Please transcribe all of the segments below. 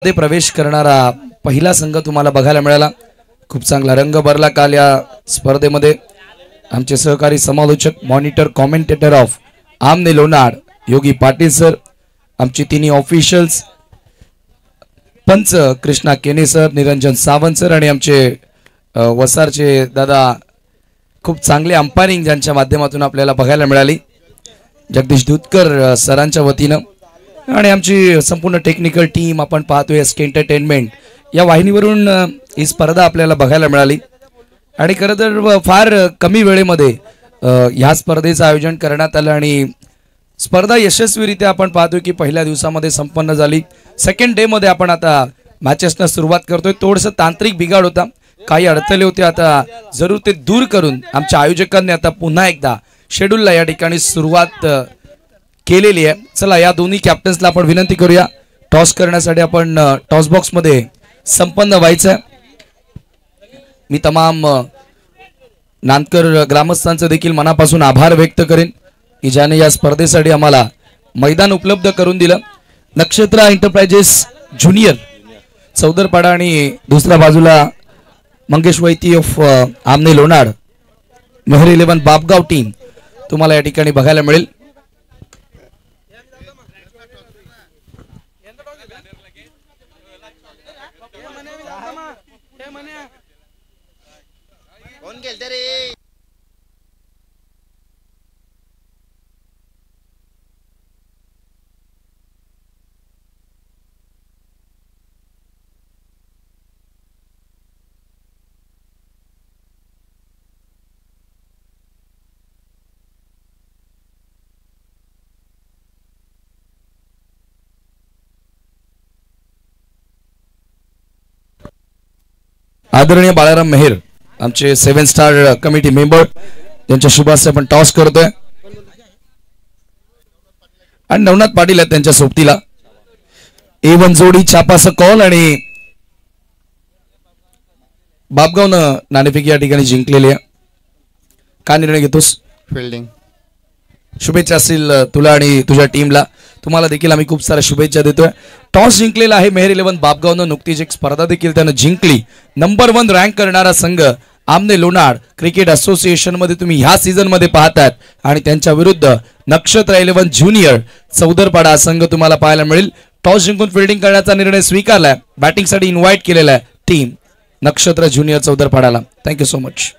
मध्ये प्रवेश करणारा पहिला संघ तुम्हाला बघायला मिळाला। खूप चांगला रंग भरला काल या स्पर्धेमध्ये। आमचे सहकारी समालोचक मॉनिटर कॉमेंटेटर ऑफ आमने लोनाड योगी पाटील सर, आमचे तिन्ही ऑफिशियल्स पंच कृष्णा केने सर, निरंजन सावंत सर आणि आमचे वसारचे दादा खूप चांगले अंपायरिंग ज्यांच्या माध्यमातून आपल्याला बघायला मिळाली, जगदीश दूधकर सरांच्या वतीनं आणि आमची संपूर्ण टेक्निकल टीम आपण पाहतोय एसके एंटरटेनमेंट या वाहिनीवरून ही स्पर्धा आपल्याला बघायला मिळाली। आणि खरं तर फार कमी वेळेमध्ये ह्या स्पर्धेचं आयोजन करण्यात आलं आणि स्पर्धा यशस्वीरित्या आपण पाहतोय की पहिल्या दिवसामध्ये संपन्न झाली। सेकंड डे मध्ये आपण आता मॅचेसना सुरुवात करतोय। थोडंसं तांत्रिक बिघाड होता, काही अडथळे होते, आता जरूर ते दूर करून आमच्या आयोजकांनी आता पुन्हा एकदा शेड्यूलला या ठिकाणी सुरुवात केलेली आहे। चला या दोन्ही कॅप्टन्सला आपण विनंती करूया, टॉस करण्यासाठी आपण टॉस बॉक्स मध्ये संपन्न व्हायचं। मी तमाम नांदकर ग्रामस्थांचं देखील मनापासून आभार व्यक्त करेन की ज्याने या स्पर्धेसाठी आम्हाला मैदान उपलब्ध करून दिलं। नक्षत्र एंटरप्राइजेस ज्युनियर चौदरपाडा आणि दुसऱ्या बाजूला मंगेश वैती ऑफ आमने लोनाड मेहर 11 बापगाव टीम तुम्हाला या ठिकाणी बघायला मिळेल। आदरणीय बाळाराम मेहर आमचे 7 स्टार कमिटी मेंबर यांच्या शुभास्ते आपण टॉस करतोय आणि नवनाथ पाटील आहेत त्यांच्या सोबतीला। A1 जोडी छापाचा कॉल आणि बापगावनं नाणेफेक या ठिकाणी जिंकलेली आहे। काय निर्णय घेतोस? फिल्डिंग। शुभेच्छा असतील तुला आणि तुझ्या टीमला, तुम्हाला देखील आम्ही खूप साऱ्या शुभेच्छा देतोय। टॉस जिंकलेला आहे मेहर 11 बापगावनं, नुकतीच एक स्पर्धा देखील त्यानं जिंकली। नंबर 1 रँक करणारा संघ आमने लोनाड क्रिकेट असोसिएशन मध्ये तुम्ही ह्या सीझन मध्ये पाहतात आणि त्यांच्या विरुद्ध नक्षत्र 11 ज्युनियर चौदरपाडा संघ तुम्हाला पाहायला मिळेल। टॉस जिंकून फिल्डिंग करण्याचा निर्णय स्वीकारलाय, बॅटिंगसाठी इन्व्हाइट केलेला आहे टीम नक्षत्र ज्युनियर चौदरपाडाला। Thank you so much.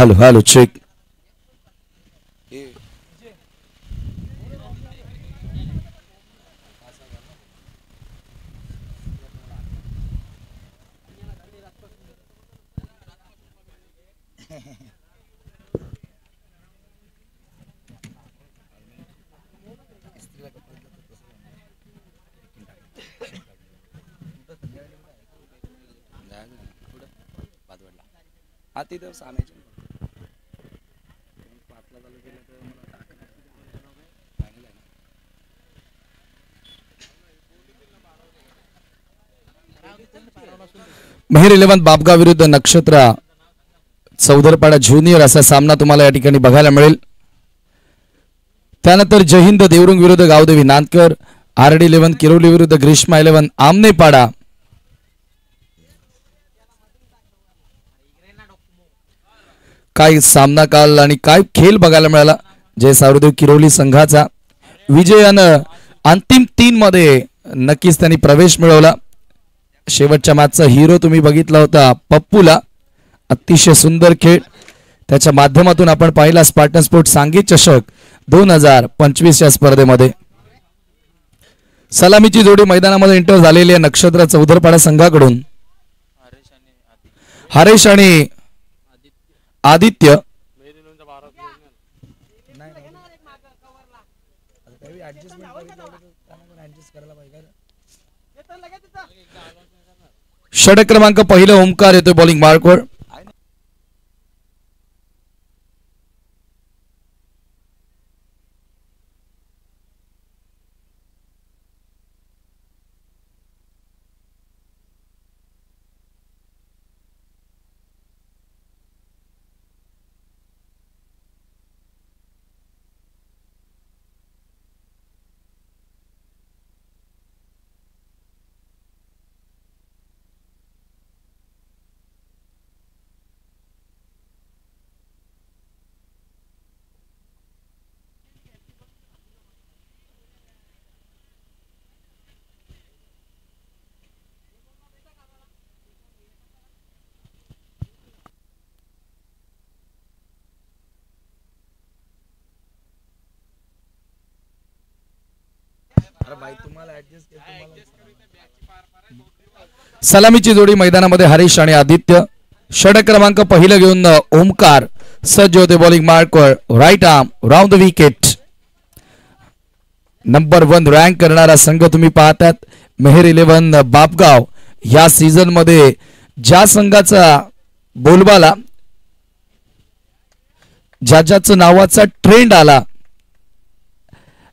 Hello hello check. Mehar 11 Bapgaon विरुद्ध नक्षत्रा चौधरपाडा ज्युनियर असा सामना तुम्हाला या ठिकाणी बघायला मिळेल. त्यानंतर जयहिंद देवरुंग विरुद्ध गावदेवी नांदकर, आरडी 11 किरोली विरुद्ध ग्रीष्मा 11 आमनेपाडा. काय सामना काल आणि काय खेळ बघायला मिळाला. जय सावरदेव किरोली संघाचा विजयानं अंतिम 3 मध्ये नक्कीच त्यांनी प्रवेश मिळवला. शेवटच्या मॅचचा हिरो तुम्ही बघितला होता पप्पूला. अतिशय सुंदर खेळ त्याच्या माध्यमातून आपण पाहिला. स्पार्टन स्पोर्ट सांगी चषक 2025 या स्पर्धेमध्ये सलामीची जोडी मैदानामध्ये एंटर झालेली आहे नक्षत्र चौधरपाडा संघाकडून. हरेश आणि आदित्य. षटक क्रमांक पहिला ओमकार येतोय बॉलिंग मार्कवर. सलामीची जोडी मैदानामध्ये हरीश आणि आदित्य. षटक क्रमांक पहिला घेऊन ओमकार सज्ज होते बॉलिंग मार्कवर. Right arm round the wicket. Number 1 rank करणारा संघ तुम्ही पाहतात मेहर 11 बापगाव. या सीझन मध्ये ज्या संघाचा बोलबाला ज्याच्या नावाचा ट्रेंड आला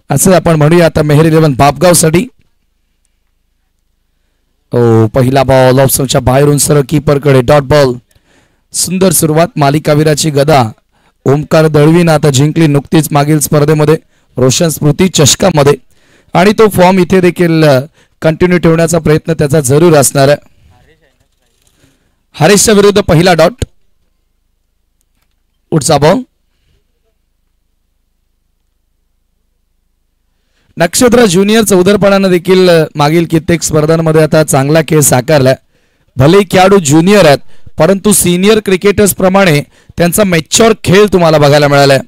असं आपण म्हणूया आता मेहर 11 बापगाव साठी. पहिला बॉल ऑप्शनच्या बाहेरून सरळ कीपर कडे डॉट बॉल. सुंदर सुरुवात. मालिकावीराची गदा ओमकार दळवीनं आता जिंकली नुकतीच मागील स्पर्धेमध्ये रोशन स्मृती चषकामध्ये आणि तो फॉर्म इथे देखील कंटिन्यू ठेवण्याचा प्रयत्न त्याचा जरूर असणार आहे. हरीशच्या विरुद्ध पहिला डॉट. पुढचा बॉल. नक्षत्र ज्युनियर चौधरपाडानं देखील मागील कित्येक स्पर्धांमध्ये आता चांगला खेळ साकारलाय. भले खेळाडू ज्युनियर आहेत परंतु सिनियर क्रिकेटर्स प्रमाणे त्यांचा मॅच्युअर खेळ तुम्हाला बघायला मिळालाय.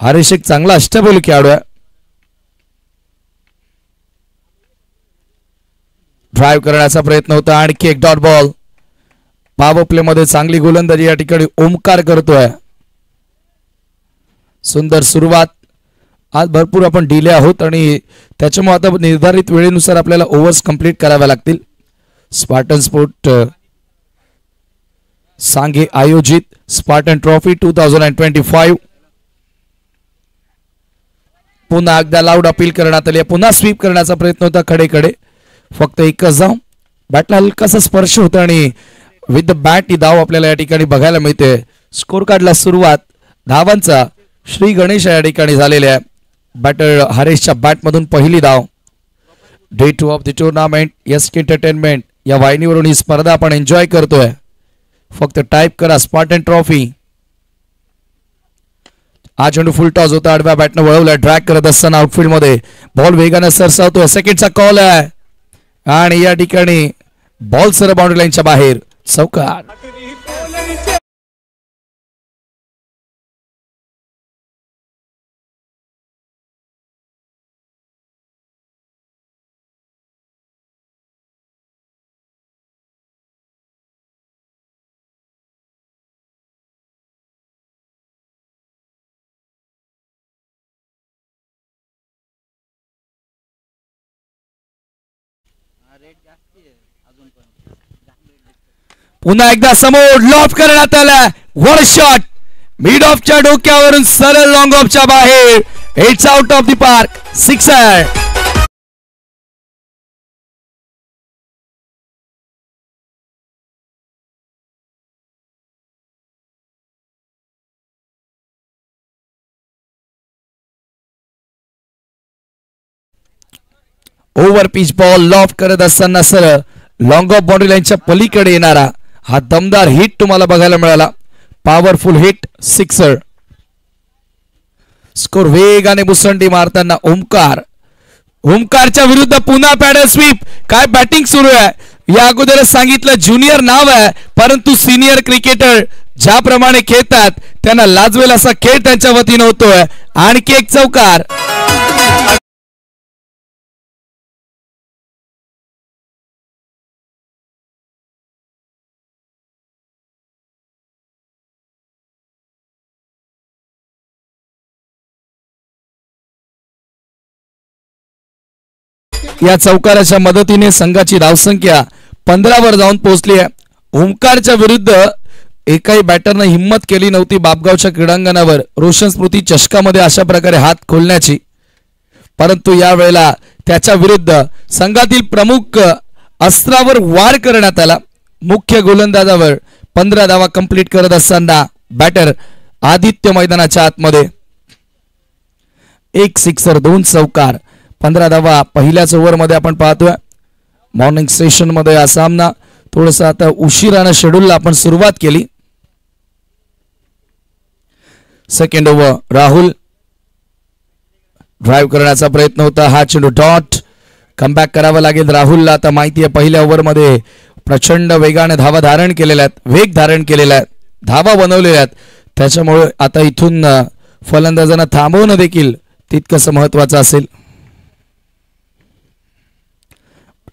हरीश एक चांगला अष्टपैलू खेळाडू आहे. ड्राइव्ह करण्याचा प्रयत्न होता. आणखी एक डॉट बॉल. पॉवर प्ले मध्ये चांगली गोलंदाजी या ठिकाणी ओमकार करतोय. सुंदर सुरुवात. आज भरपूर आपण डिले आहोत आणि त्याच्यामुळे आता निर्धारित वेळेनुसार आपल्याला ओव्हर्स कंप्लीट कराव्या लागतील. स्पार्टन स्पोर्ट सांगे आयोजित स्पार्टन ट्रॉफी 2025 पुन्हा एकदा लाऊड अपील करण्यात आली. पुन्हा स्वीप करण्याचा प्रयत्न होता कडेकडे. फक्त एकच धाव. बॅटला हलकासा स्पर्श होता आणि विथ द बॅट ही धाव आपल्याला या ठिकाणी बघायला मिळते. स्कोर कार्डला सुरुवात धावांचा श्री गणेश या ठिकाणी झालेले आहे. बॅटर हरेशच्या बॅटमधून पहिली धाव. Day 2 of the tournament SK entertainment या वाहिनीवरून ही स्पर्धा आपण एन्जॉय करतोय. फक्त टाईप करा स्पार्टन ट्रॉफी. हा चेंडू फुल टॉस होता. आडव्या बॅटनं वळवलाय. ड्रॅग करत असताना आउटफील्ड मध्ये बॉल वेगाने सरसावतोय. सेकंडचा कॉल आहे आणि या ठिकाणी बॉल सर बाउंड्री लाईनच्या बाहेर. चौकार. पुन्हा एकदा समोर लॉब करण्यात आला, वर शॉट मिड ऑफच्या डोक्यावरून सरळ लॉंग ऑफच्या बाहेर, it's out of the park, sixer. Over pitch ball loft करत असताना सरळ लॉंग ऑफ बाउंड्री लाईनच्या पलीकडे येणारा हा दमदार हिट तुम्हाला बघायला मिळाला, पॉवरफुल हिट, सिक्सर. स्कोर वेगाने मुसंडी मारताना ओमकारच्या विरुद्ध पुन्हा पॅडल स्वीप. काय बॅटिंग सुरू आहे, या अगोदर सांगितलं ज्युनियर नाव आहे, परंतु सिनियर क्रिकेटर ज्याप्रमाणे खेळतात त्यांना लाजवेल असा खेळ त्यांच्या वतीने होतोय. आणखी एक चौकार. या चौकाराच्या मदतीने संघाची धावसंख्या 15 वर जाऊन पोहोचली आहे. ओमकारच्या विरुद्ध एकाही बॅटरने हिम्मत केली नव्हती बापगावच्या क्रीडांगणावर रोशन स्मृती चषकामध्ये अशा प्रकारे हात खोलण्याची, परंतु यावेळेला त्याच्या विरुद्ध संघातील प्रमुख अस्त्रावर वार करण्यात आला. मुख्य गोलंदाजावर 15 धावा कंप्लीट करत असताना बॅटर आदित्य मैदानाच्या आतमध्ये. एक सिक्सर, 2 चौकार, 15 धावा पहिल्याच ओव्हर मध्ये आपण पाहतोय. मॉर्निंग सेशन मध्ये हा सामना थोडासा आता उशिराने शेड्यूलला आपण सुरुवात केली. सेकंड ओव्हर, राहुल ड्राइव्ह करण्याचा प्रयत्न होता, हा चेंडू डॉट. कमबॅक करावा लागेल राहुलला. आता माहिती आहे पहिल्या ओव्हर मध्ये प्रचंड वेगाने धावा धारण केलेल्या आहेत, वेग धारण केलेला आहे, धावा बनवलेल्या आहेत, त्याच्यामुळे आता इथून फलंदाजांना थांबवणं देखील तितकंच महत्वाचं असेल.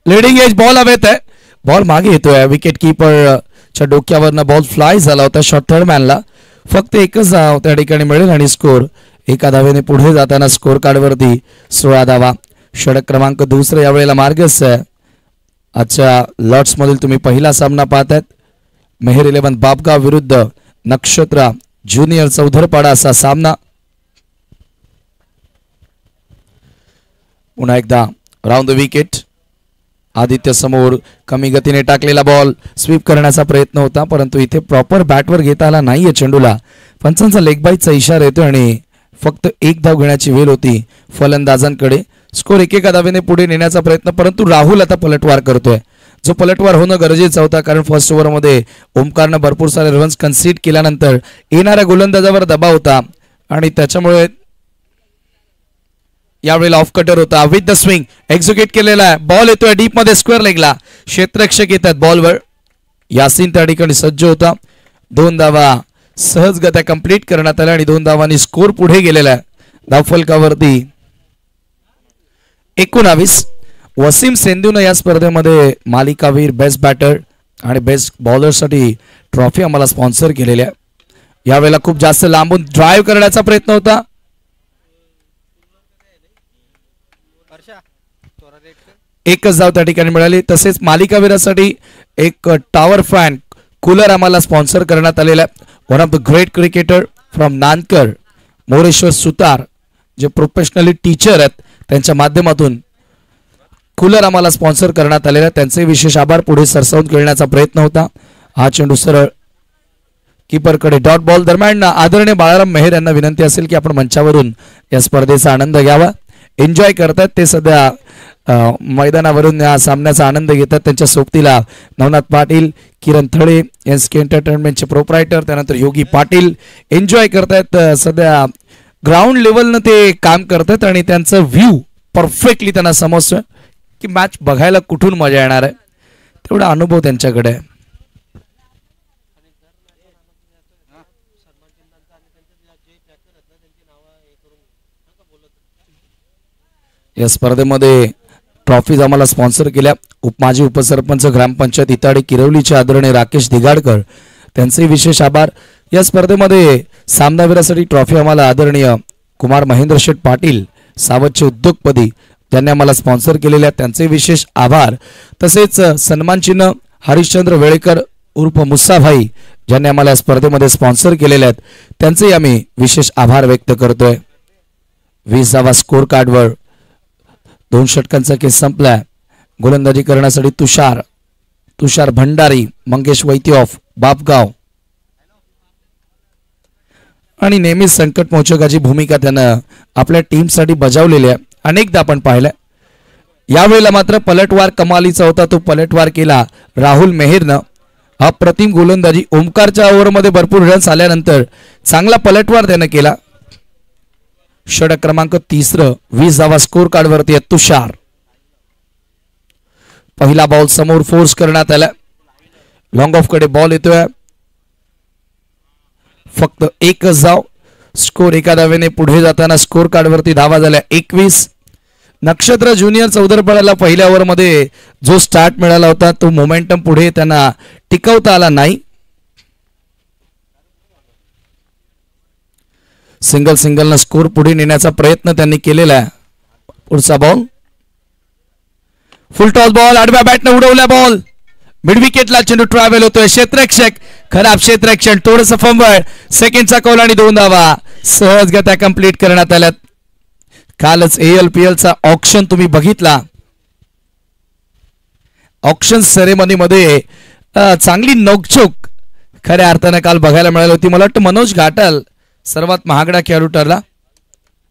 लीडिंग एज बॉल हवेत आहे, बॉल मागे येतोय, विकेट कीपरच्या डोक्यावरनं बॉल फ्लाय झाला होता शॉर्ट थर्ड मॅनला. फक्त एकच धाव त्या ठिकाणी मिळेल आणि स्कोर एका धावेने पुढे जाताना स्कोर कार्डवरती 16 धावा. षटक क्रमांक दुसरा यावेळेला मार्गस आहे. आजच्या लॉर्ड्स मधील तुम्ही पहिला सामना पाहतायत, मेहर 11 बापगाव विरुद्ध नक्षत्रा ज्युनियर चौधरपाडा असा सामना. पुन्हा एकदा राऊंड द विकेट. आदित्य समोर कमी गतीने टाकलेला बॉल स्वीप करण्याचा प्रयत्न होता, परंतु इथे प्रॉपर बॅटवर घेता आला नाहीये चेंडूला. पंचांचा लेग बाईटचा इशारा येतोय आणि फक्त एक धाव घेण्याची वेळ होती फलंदाजांकडे. स्कोर एकेका धावेने पुढे नेण्याचा प्रयत्न, परंतु राहुल आता पलटवार करतोय, जो पलटवार होणं गरजेचं होता, कारण फर्स्ट ओव्हर मध्ये ओमकारनं भरपूर सारे रन्स कन्सीड केल्यानंतर येणाऱ्या गोलंदाजावर दबाव होता आणि त्याच्यामुळे यावेळेला ऑफ कटर होता. विथ द स्विंग एक्झिक्यूट केलेला आहे, बॉल येतोय डीप मध्ये स्क्वेअर लेगला, क्षेत्ररक्षक येतात बॉलवर. यासीन त्या ठिकाणी सज्ज होता. 2 धावा सहजगत्या कंप्लीट करण्यात आल्या आणि 2 धावांनी स्कोर पुढे गेलेला आहे. धावफलकावरती 19. वसीम सेंधूने या स्पर्धेमध्ये मालिकावीर, बेस्ट बॅटर आणि बेस्ट बॉलर साठी ट्रॉफी आम्हाला स्पॉन्सर केलेली आहे. यावेळेला खूप जास्त लांबून ड्राइव्ह करण्याचा प्रयत्न होता, एकच धाव त्या ठिकाणी मिळाली. तसेच मालिकावीरासाठी एक टॉवर फॅन कूलर आम्हाला स्पॉन्सर करण्यात आलेला आहे. One of the great cricketer from Nankar, Moreshwar Sutar, जे प्रोफेशनली टीचर आहेत, त्यांच्या माध्यमातून कूलर आम्हाला स्पॉन्सर करण्यात आलेला आहे. त्यांचे विशेष आभार. पुढे सरसावून खेळण्याचा प्रयत्न होता, हा चेंडू सरळ कीपरकडे. डॉट बॉल दरम्यान आदरणीय बाळाराम मेहर यांना विनंती असेल की आपण मंचावरून या स्पर्धेचा आनंद घ्यावा. एन्जॉय करतात ते, सध्या मैदानावरून या सामन्याचा आनंद घेतात. त्यांच्या सोबतीला नवनाथ पाटील, किरण थळे, एसके एंटरटेनमेंटचे प्रोप्रायटर, त्यानंतर योगी पाटील एन्जॉय करतायत. सध्या ग्राउंड लेवलनं ते काम करतात आणि त्यांचं व्ह्यू परफेक्टली त्यांना समजतोय की मॅच बघायला कुठून मजा येणार आहे, तेवढा अनुभव त्यांच्याकडे आहे. या स्पर्धेमध्ये ट्रॉफीज आम्हाला स्पॉन्सर केल्या माजी उपसरपंच ग्रामपंचायत इताडे किरवलीचे आदरणीय राकेश दिगाडकर, त्यांचे विशेष आभार. या स्पर्धेमध्ये सामनावीरासाठी ट्रॉफी आम्हाला आदरणीय कुमार महेंद्र शेठ पाटील, सावतचे उद्योगपती ज्यांनी आम्हाला स्पॉन्सर केलेले आहेत त्यांचे विशेष आभार. तसेच सन्मान चिन्ह हरिश्चंद्र वेळेकर उर्फ मुस्साभाई ज्यांनी आम्हाला स्पर्धेमध्ये स्पॉन्सर केलेले आहेत त्यांचे आम्ही विशेष आभार व्यक्त करतोय. 20वा स्कोर कार्डवर 2 षटकांचा केस संपलाय. गोलंदाजी करण्यासाठी तुषार भंडारी, मंगेश वैद्य ऑफ बापगाव आणि नेहमीच संकट मोचकाची भूमिका त्यानं आपल्या टीमसाठी बजावलेली आहे. अनेकदा आपण पाहिलं. यावेळेला मात्र पलटवार कमालीचा होता. तो पलटवार केला राहुल मेहरनं. अप्रतिम गोलंदाजी. ओमकारच्या ओव्हरमध्ये भरपूर रन्स आल्यानंतर चांगला पलटवार त्यानं केला. षटक क्रमांक 3 20वा स्कोर कार्डवरती आहे तुषार. पहिला बॉल समोर फोर्स करण्यात आला. लॉंग ऑफ कडे बॉल येतोय. फक्त एकच धाव. स्कोर एका धावेने पुढे जाताना स्कोर कार्डवरती धावा झाल्या 21. नक्षत्र ज्युनियर चौदरपाड्याला पहिल्या ओव्हरमध्ये जो स्टार्ट मिळाला होता तो मोमेंटम पुढे त्यांना टिकवता आला नाही. सिंगल स्कोर पुढे नेण्याचा प्रयत्न त्यांनी केलेला आहे. पुढचा बॉल फुल टॉस बॉल. आडव्या बॅटने उडवला बॉल. मिड विकेटला चेंडू ट्रॅव्हल होतोय. क्षेत्ररक्षक खराब क्षेत्ररक्षण. थोडंसं फंबळ. सेकंडचा कॉल आणि 2 धावा सहजगत्या कंप्लीट करण्यात आल्यात. कालच ALPL चा ऑक्शन तुम्ही बघितला. ऑक्शन सेरेमनीमध्ये चांगली नोकझोक खऱ्या अर्थाने काल बघायला मिळाली होती. मला वाटतं मनोज घाटल सर्वात महागडा खेळाडू ठरला.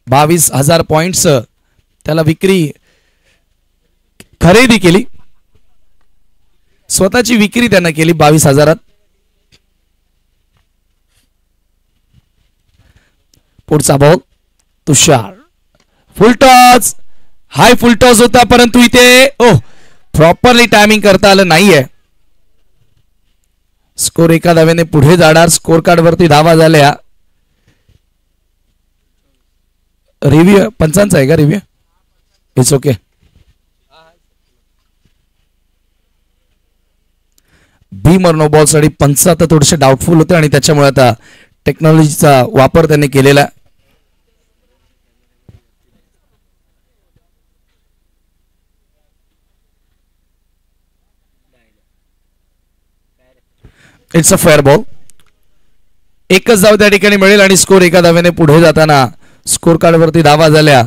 22,000 पॉइंट्स त्याला विक्री खरेदी केली. स्वतःची विक्री त्यानं केली 22,000. पुढचा ball Tushar. Full toss. High full toss होता परंतु इथे प्रॉपरली टायमिंग करता आलं नाहीये. स्कोर एका धावेने पुढे जाणार. स्कोर कार्ड वरती धावा झाल्या. रिव्ह्यू पंचांचा आहे का रिव्ह्यू? It's okay. भीम और नो बॉल साठी पंच आता थोडेसे डाऊटफुल होते आणि त्याच्यामुळे आता टेक्नॉलॉजीचा वापर त्यांनी केलेला. It's a fair ball. एकच धाव त्या ठिकाणी मिळेल आणि स्कोर एका धावेने पुढे जाताना स्कोर कार्ड वरती धावा झाल्या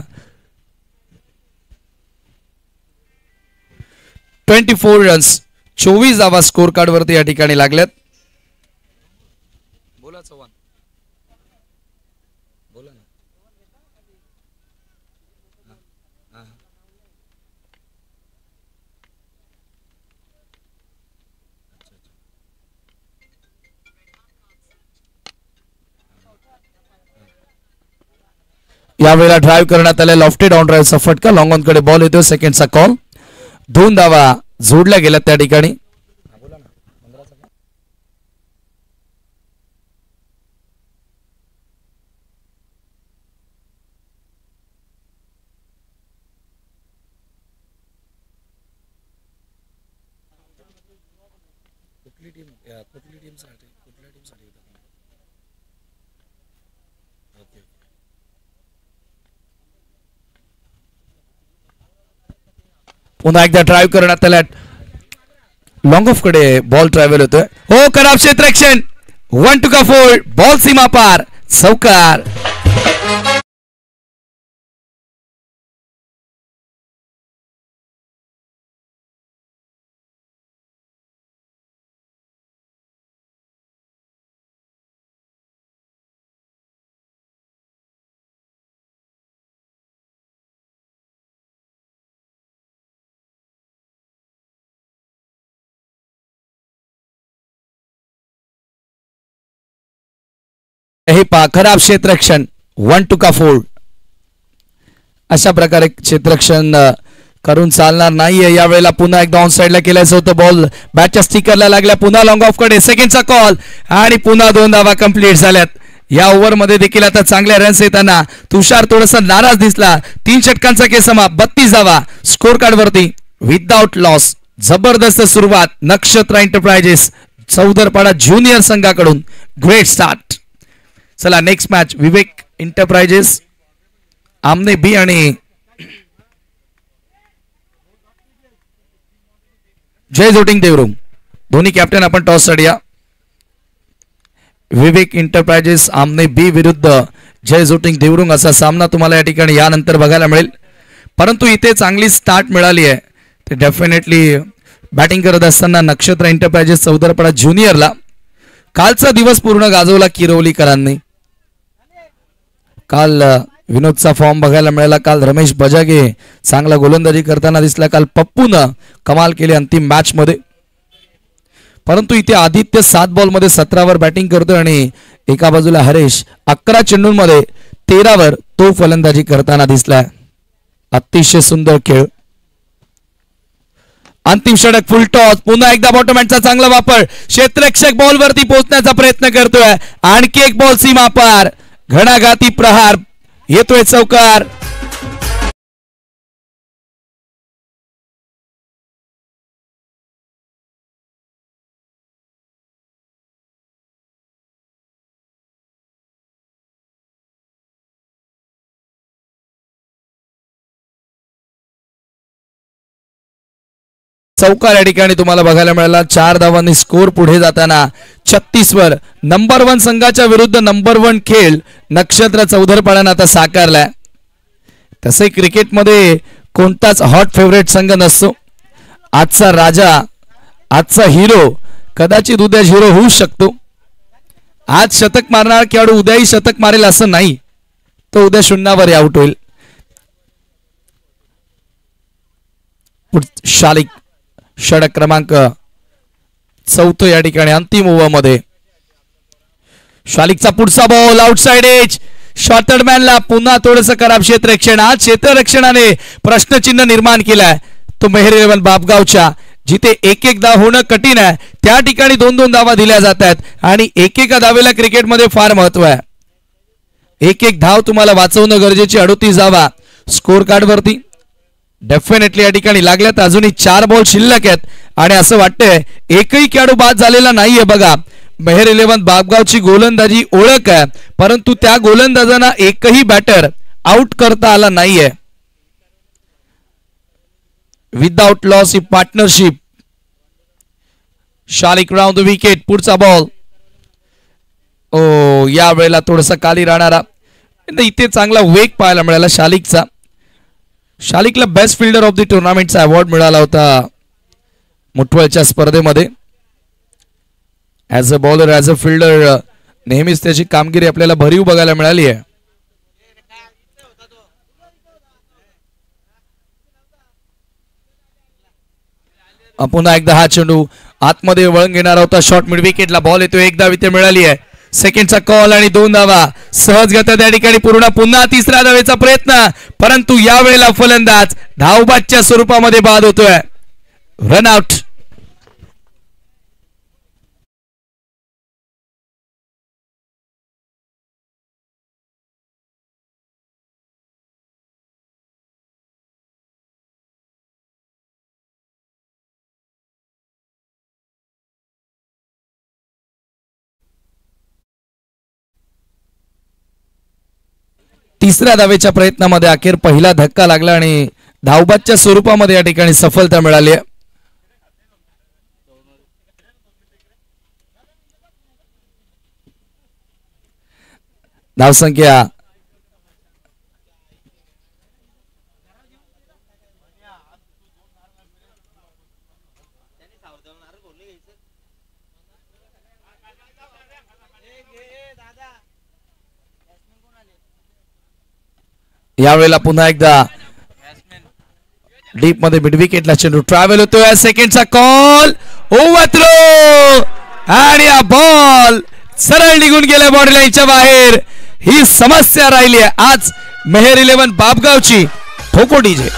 24 रन्स. 24 धावा स्कोर कार्ड वरती या ठिकाणी लागल्यात. बोला चव्हाण. बोला ना. यावेळेला ड्राइव्ह करण्यात आल्या. लॉफ्टेड ऑन ड्राइव्हचा फटका. लॉंग ऑन कडे बॉल येतो. सेकंडचा कॉल. 2 धावा जोडल्या गेल्या त्या ठिकाणी. पुन्हा एकदा ड्राइव्ह करण्यात आल्या. लॉंग ऑफ कडे बॉल ट्रॅव्हल होतोय. हो खराब क्षेत्ररक्षण. 1 टू का 4. बॉल सीमा पार. चौकार. हे पा खराब क्षेत्ररक्षण. 1 टू का 4. अशा प्रकारे क्षेत्ररक्षण करून चालणार नाहीये. यावेळेला पुन्हा एकदा ऑन साइडला केल्याचं होतं. बॉल बॅटच्या स्टिकरला लागला. पुन्हा लॉंग ऑफ कडे सेकंडचा कॉल आणि पुन्हा 2 धावा कंप्लीट झाल्यात. या ओव्हरमध्ये देखील आता चांगल्या रन्स येताना तुषार थोडासा नाराज दिसला. 3 षटकांचा केसमा 32 धावा स्कोर कार्ड वरती विदाउट लॉस. जबरदस्त सुरुवात नक्षत्र एंटरप्राइजेस चौदरपाडा ज्युनियर संघाकडून. Great start. चला नेक्स्ट मॅच विवेक एंटरप्राइजेस आमने बी आणि जय जोटिंग देवरुंग दोन्ही कॅप्टन आपण टॉस साठी. विवेक इंटरप्राइजेस आमने बी विरुद्ध जय जोटिंग देवरुंग असा सामना तुम्हाला या ठिकाणी यानंतर बघायला मिळेल. परंतु इथे चांगली स्टार्ट मिळाली आहे. ते डेफिनेटली बॅटिंग करत असताना नक्षत्र एंटरप्राइजेस चौदरपडा ज्युनियरला कालचा दिवस पूर्ण गाजवला किरवलीकरांनी. काल विनोदचा फॉर्म बघायला मिळाला. काल रमेश बजागे चांगला गोलंदाजी करताना दिसला. काल पप्पूनं कमाल केली अंतिम मॅच मध्ये. परंतु इथे आदित्य 7 बॉल मध्ये 17 वर बॅटिंग करतोय आणि एका बाजूला हरेश 11 चेंडूंमध्ये 13 वर तो फलंदाजी करताना दिसलाय. अतिशय सुंदर खेळ. अंतिम षटक फुल टॉस. पुन्हा एकदा बॉटमॅनचा चांगला वापर. क्षेत्ररक्षक बॉल वरती पोहोचण्याचा प्रयत्न करतोय. आणखी एक बॉल सीमा पार. घणाघाती प्रहार येतोय चौकार. चौकार या ठिकाणी तुम्हाला बघायला मिळाला. 4 धावांनी स्कोर पुढे जाताना 36 वर नंबर 1 संघाच्या विरुद्ध नंबर 1 खेळ नक्षत्र चौधरपाड्यानं आता साकारलाय. तसे क्रिकेटमध्ये कोणताच हॉट फेवरेट संघ नसतो. आजचा राजा आजचा हिरो कदाचित उद्या हिरो होऊ शकतो. आज शतक मारणार खेळाडू उद्याही शतक मारेल असं नाही. तो उद्या शून्यावर आउट होईल. शालिक षटक क्रमांक 4 या ठिकाणी अंतिम ओव्हर मध्ये. शालिकचा पुढचा बॉल आउटसाइड एज. शॉर्टरमॅनला पुन्हा थोडंसं खराब क्षेत्ररक्षण. आज क्षेत्ररक्षणाने प्रश्नचिन्ह निर्माण केलाय तो मेहर 11 बापगावच्या. जिथे एक धाव होणं कठीण आहे त्या ठिकाणी 2-2 धावा दिल्या जात आहेत आणि एकेका धावेला क्रिकेटमध्ये फार महत्व आहे. एक धाव तुम्हाला वाचवणं गरजेची. 38 धावा स्कोर कार्ड वरती डेफिनेटली या ठिकाणी लागल्यात. अजूनही 4 बॉल शिल्लक आहेत आणि असं वाटतंय एकही खेळाडू बाद झालेला नाहीये. बघा मेहर 11 बापगावची गोलंदाजी ओळख आहे परंतु त्या गोलंदाजांना एकही बॅटर आउट करता आला नाहीये. Without loss he partnership. Shalik round the wicket. पुढचा बॉल. ओ या वेळेला थोडासा खाली राहणारा. इथे चांगला वेग पाहायला मिळाला शालिकचा. शालिकला बेस्ट फिल्डर ऑफ द टुर्नामेंटचा अवॉर्ड मिळाला होता मुठवळच्या स्पर्धेमध्ये. As a bowler as a fielder नेहमीच त्याची कामगिरी आपल्याला भरीव बघायला मिळाली आहे. पुन्हा एकदा हा चेंडू आतमध्ये वळण घेणारा होता. शॉर्ट मिड विकेटला बॉल येतो. एकदा इथे मिळाली आहे. सेकंडचा कॉल आणि 2 धावा सहज गता त्या ठिकाणी पूर्ण. पुन्हा तिसऱ्या धावेचा प्रयत्न परंतु यावेळेला फलंदाज धावबादच्या स्वरूपामध्ये बाद होतोय. Run out. तिसऱ्या धावेच्या प्रयत्नामध्ये अखेर पहिला धक्का लागला आणि धावबादच्या स्वरूपामध्ये या ठिकाणी सफलता मिळाली आहे. धावसंख्या यावेळेला पुन्हा एकदा डीप मध्ये मिड विकेटला चेंडू ट्रॅव्हल होतोय. सेकंडचा कॉल ओव्हर थ्रो आणि हा बॉल सरळ निघून गेला बॉडी लाईनच्या बाहेर. ही समस्या राहिली आहे आज मेहर 11 बापगावची. ठोको डीजे.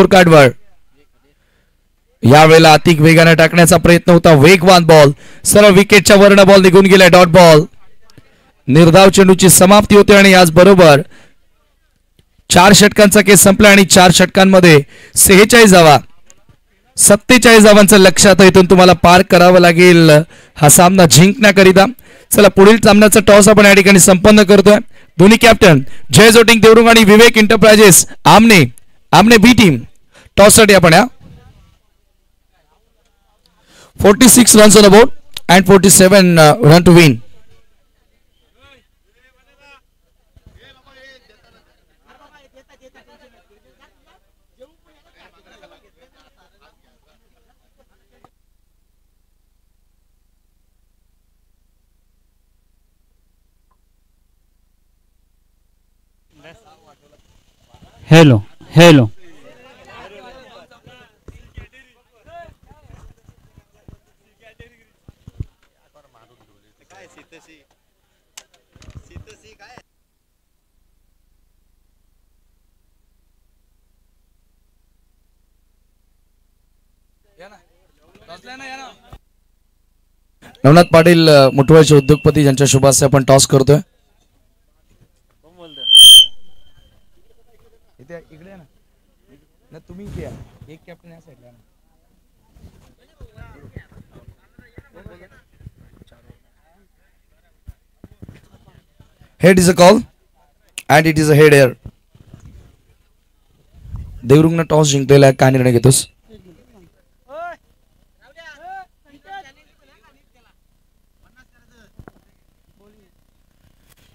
कार्डवर यावेळेला अतिक वेगाने टाकण्याचा प्रयत्न होता, वेगवान बॉल सरळ विकेटच्या वरनं बॉल निघून गेला, डॉट बॉल. निर्धाव चेंडूची समाप्ती होते आणि याचबरोबर 4 षटकांचा केस संपला आणि 4 षटकांमध्ये 46 धावा, 47 धावांचं लक्ष्यात इथून तुम्हाला पार करावं लागेल हा सामना जिंकण्याकरिता. चला पुढील सामन्याचा टॉस आपण या ठिकाणी संपन्न करतोय. दोन्ही कॅप्टन जय जोटिंग देवरुंग आणि विवेक एंटरप्राइजेस आमने बी टीम टॉस साठी आपण या 46 runs on the board and 47 run to win. Hello hello Navnath Patil मुठवाळचे उद्योगपती ज्यांच्या शुभास्ते आपण टॉस करतोय. इकडे ना तुम्ही एक कॅप्टन या साईडला. Head is a call and it is a head air. देवरुंगनं टॉस जिंकलेला आहे, काय निर्णय घेतोस?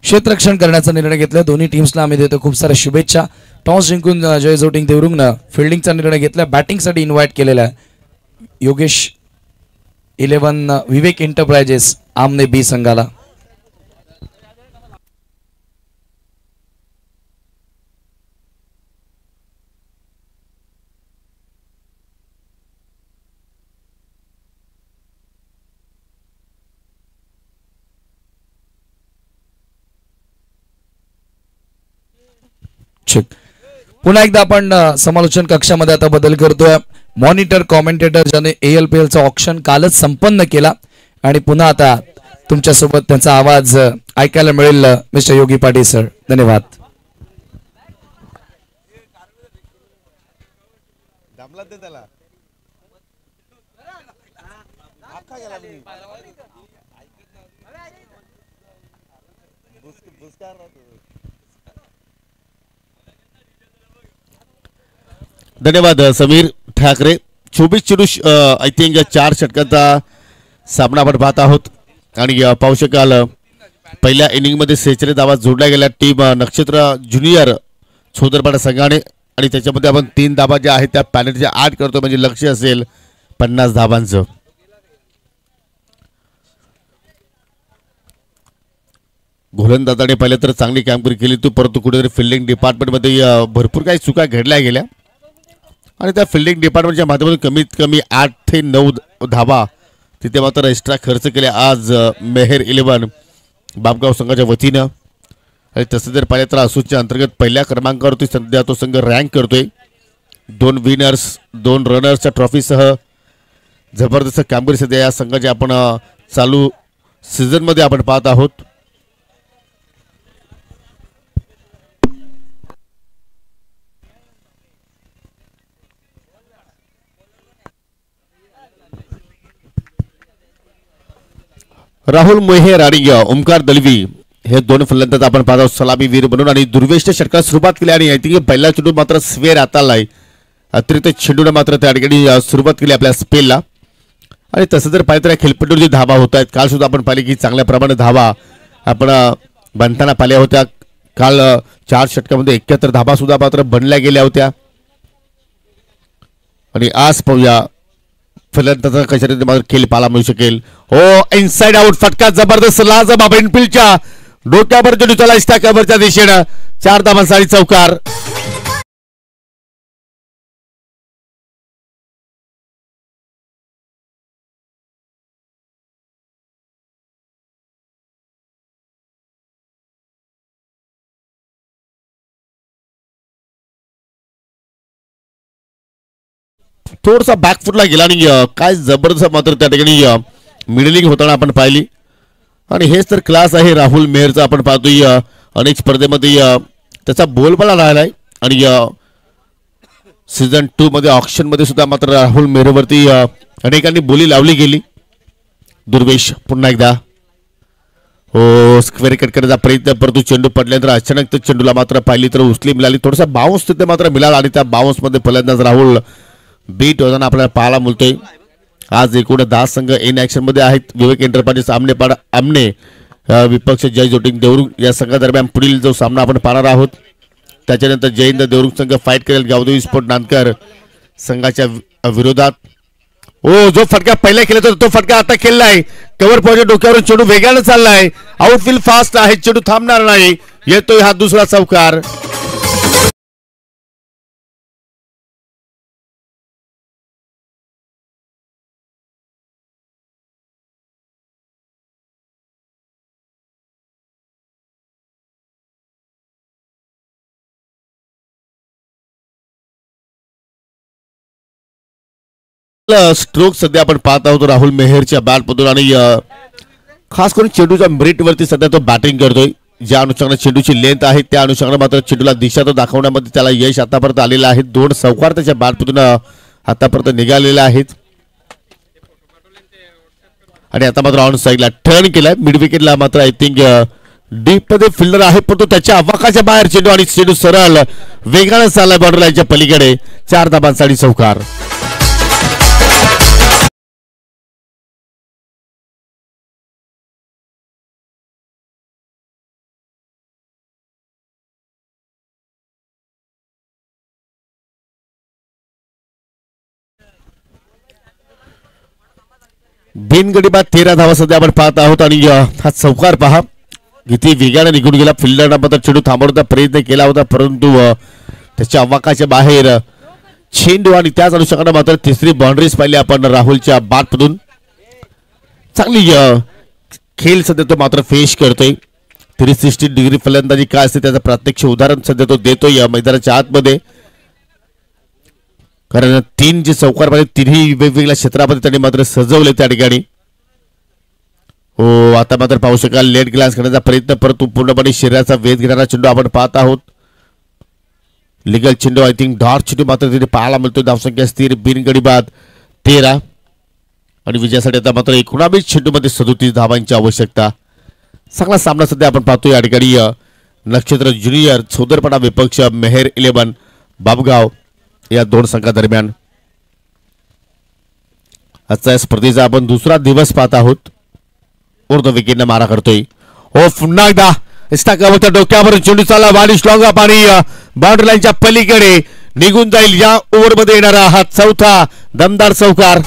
क्षेत्ररक्षण करण्याचा निर्णय घेतला. दोन्ही टीम्सला आम्ही देतो खूप साऱ्या शुभेच्छा. टॉस जिंकून जय जोटिंग देवरुंगनं फिल्डिंगचा निर्णय घेतला. बॅटिंगसाठी इन्व्हाइट केलेला आहे योगेश 11 विवेक एंटरप्राइजेस आमने बी संघाला. पुन्हा एकदा आपण समालोचन कक्षामध्ये आता बदल करतोय. मॉनिटर कॉमेंटेटर ज्याने ALPL चा ऑक्शन कालच संपन्न केला आणि पुन्हा आता तुमच्या सोबत त्यांचा आवाज ऐकायला मिळेल. मिस्टर योगी पाटील सर, धन्यवाद. धन्यवाद समीर ठाकरे. 24 चेंडू आय थिंक 4 षटकांचा सामना आपण पाहत आहोत आणि पाहू शकाल पहिल्या इनिंगमध्ये 46 धावा जोडल्या गेल्या टीम नक्षत्र ज्युनियर छोदरपाडा संघाने आणि त्याच्यामध्ये आपण 3 धावा ज्या आहेत त्या पॅनल्टीच्या 8 करतो, म्हणजे लक्ष्य असेल 50 धावांचं. गोलंदाजाने पहिले तर चांगली कामगिरी केली तू, परंतु कुठेतरी फिल्डिंग डिपार्टमेंटमध्ये भरपूर काही चुका घडल्या गेल्या आणि त्या फिल्डिंग डिपार्टमेंटच्या माध्यमातून कमीत कमी 8 ते 9 धावा तिथे मात्र एक्स्ट्रा खर्च केले आज मेहर 11 बापगाव संघाच्या वतीनं. आणि तसं जर पाहिलं तर असूच्या अंतर्गत पहिल्या क्रमांकावरती सध्या तो संघ रँक करतोय. 2 विनर्स 2 रनर्सच्या ट्रॉफीसह जबरदस्त कामगिरी सध्या या संघाची आपण चालू सीझनमध्ये आपण पाहत आहोत. राहुल मोहेर आणि ओमकार दलवी हे 2 फलंदाज आपण पाहत आहोत सलामी वीर म्हणून आणि दुर्वेशच्या षटकाला सुरुवात केली आणि आय थिंक पहिला चेंडू मात्र स्वेर हातालाय. अतिरिक्त चेंडूने मात्र त्या ठिकाणी सुरुवात केली आपल्या स्पेलला. आणि तसं जर पाहिलं तर खेळपट्टीवर जी धावा होत आहेत काल सुद्धा आपण पाहिले की चांगल्या प्रमाणे धावा आपण बनताना पाहिल्या होत्या. काल 4 षटकामध्ये 71 धावा सुद्धा मात्र बनल्या गेल्या होत्या. आणि आज पाहूया फलंदाज कशा रीतीने मात्र खेळ पाहायला मिळू शकेल. हो, इनसाइड आउट फटका जबरदस्त लाजबाब एनफिल्डच्या डोक्यावर चेंडू चला इस्टाकावरच्या दिशेनं 4 धावांसाठी चौकार. थोडासा बॅकफुटला गेला आणि काय जबरदस्त मात्र त्या ठिकाणी मिडलिंग होताना आपण पाहिली. आणि हेच तर क्लास आहे राहुल मेहरचा. आपण पाहतोय अनेक स्पर्धेमध्ये त्याचा बोलबाला राहिलाय आणि सीझन 2 मध्ये ऑक्शन मध्ये सुद्धा मात्र राहुल मेहरवरती अनेकांनी बोली लावली गेली. दुर्वेश पुन्हा एकदा हो स्क्वेअर कट करण्याचा प्रयत्न परंतु चेंडू पडल्यानंतर अचानक त्या चेंडूला मात्र पाहिली तर उचली मिळाली. थोडासा बाउन्स तिथे मात्र मिळाला आणि त्या बाउन्स मध्ये फलंदाज राहुल बीट होताना आपल्याला पाहायला मिळतोय. आज एकूण 10 संघ इन ऍक्शन मध्ये आहेत. विवेक एंटरप्राइजेस आमने विपक्ष जय जोटिंग देवरुख या संघादरम्यान पुढील जो सामना आपण पाहणार आहोत. त्याच्यानंतर जयंत देवरुख संघ फाईट करेल गावदेवी स्पोर्ट नांदकर संघाच्या विरोधात. ओ जो फटका पहिला केला तर तो फटका आता केलाय. कव्हर पॉईंट डोक्यावरून चेंडू वेगाने चाललाय. आउटफील्ड फास्ट आहे. चेंडू थांबणार नाही. येतोय हा दुसरा चौकार. स्ट्रोक सध्या आपण पाहत आहोत राहुल मेहरच्या बॅटमधून आणि खास करून चेंडूच्या मेरिटवरती सध्या तो बॅटिंग करतोय. ज्या अनुषंगाने चेंडूची लेंथ आहे त्या अनुषंगाने मात्र चेंडूला दिशा तो दाखवण्यामध्ये त्याला यश आतापर्यंत आलेलं आहे. 2 चौकार त्याच्या बॅटमधून आतापर्यंत निघालेले आहेत आणि आता मात्र ऑन साईडला टर्न केलाय. मिड विकेटला मात्र आय थिंक डीप मध्ये फिल्डर आहे परंतु त्याच्या अवाकाच्या बाहेर चेंडू आणि चेंडू सरळ वेगाने चाललाय बॉर्डर लाईनच्या पलीकडे. 4 धाबांसाठी चौकार. बिनगडी बाद 13 धावा सध्या आपण पाहत आहोत आणि हा चौकार पहा किती वेगाने निघून गेला. फिल्डरना मात्र चेंडू थांबवण्याचा प्रयत्न केला होता परंतु त्याच्या अवाकाच्या बाहेर चेंडू आणि त्याच अनुषंगाने मात्र तिसरी बाउंड्रीज पाहिली आपण राहुलच्या बॅटमधून. चांगली खेळ सध्या तो मात्र फेस करतोय. 360 डिग्री फलंदाजी काय असते त्याचं प्रत्यक्ष उदाहरण सध्या तो देतोय या मैदानाच्या आतमध्ये. कारण 3 जे चौकार पाहिजे तिन्ही वेगवेगळ्या क्षेत्रामध्ये त्यांनी मात्र सजवले त्या ठिकाणी. हो आता मात्र पाहू शकाल लेट ग्लास करण्याचा प्रयत्न परंतु पूर्णपणे शरीराचा वेध घेणारा चेंडू आपण पाहत आहोत. लिगल चेंडू आय थिंक डॉट चेंडू मात्र तिथे पाहायला मिळतो. धावसंख्या स्थिर. बिनगडी बाद 13 आणि विजयासाठी आता मात्र 19 चेंडूमध्ये 37 धावांची आवश्यकता. चांगला सामना सध्या आपण पाहतोय या ठिकाणी. नक्षत्र ज्युनियर सोदरपणा विपक्ष मेहर 11 बाबगाव या 2 संघादरम्यान. आजचा या स्पर्धेचा आपण दुसरा दिवस पाहत आहोत. उर्ध विकेटने मारा करतोय. हो पुन्हा एकदा इस्टाकावरच्या डोक्यावर चेंडू चालला. वाडी स्लॉंग अप आणि बाउंड्री लाईनच्या पलीकडे निघून जाईल. या ओव्हरमध्ये येणारा हा चौथा दमदार चौकार.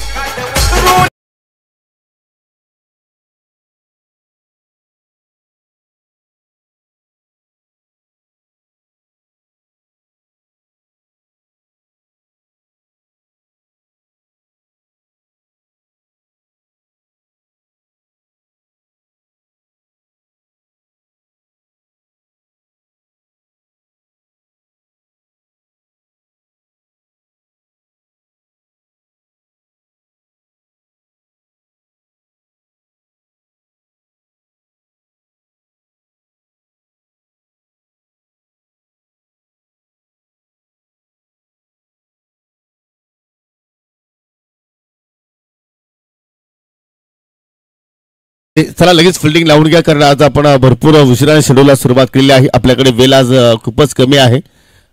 चला लगेच फिल्डिंग लावून घ्या कारण आज आपण भरपूर उशिराने शेड्यूलला सुरुवात केलेली आहे. आपल्याकडे वेळ आज खूपच कमी आहे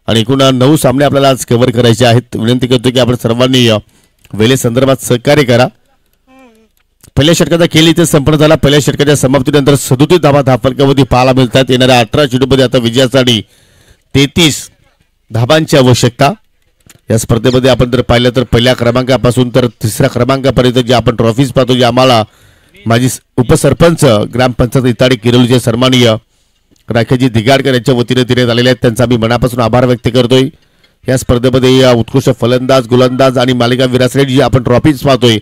आणि एकूण 9 सामने आपल्याला आज कव्हर करायचे आहेत. विनंती करतो की आपण सर्वांनी वेळे संदर्भात सहकार्य करा. पहिल्या षटकाचा खेळ इथे संपन्न झाला. पहिल्या षटकाच्या समाप्तीनंतर 37 धावा धावफलकामध्ये पाहायला मिळतात. येणाऱ्या 18 चेंडूमध्ये आता विजयासाठी 33 धावांची आवश्यकता. या स्पर्धेमध्ये आपण जर पाहिलं तर पहिल्या क्रमांकापासून तर 3ऱ्या क्रमांकापर्यंत जे आपण ट्रॉफीज पाहतो जे आम्हाला माजी उपसरपंच ग्रामपंचायत इताडी किरोलीचे सन्माननीय राखेजी दिगाडकर यांच्या वतीने देण्यात आलेले आहेत त्यांचा मी मनापासून आभार व्यक्त करतोय. या स्पर्धेमध्ये उत्कृष्ट फलंदाज गोलंदाज आणि मालिका विराससाठी जे आपण ट्रॉफीज पाहतोय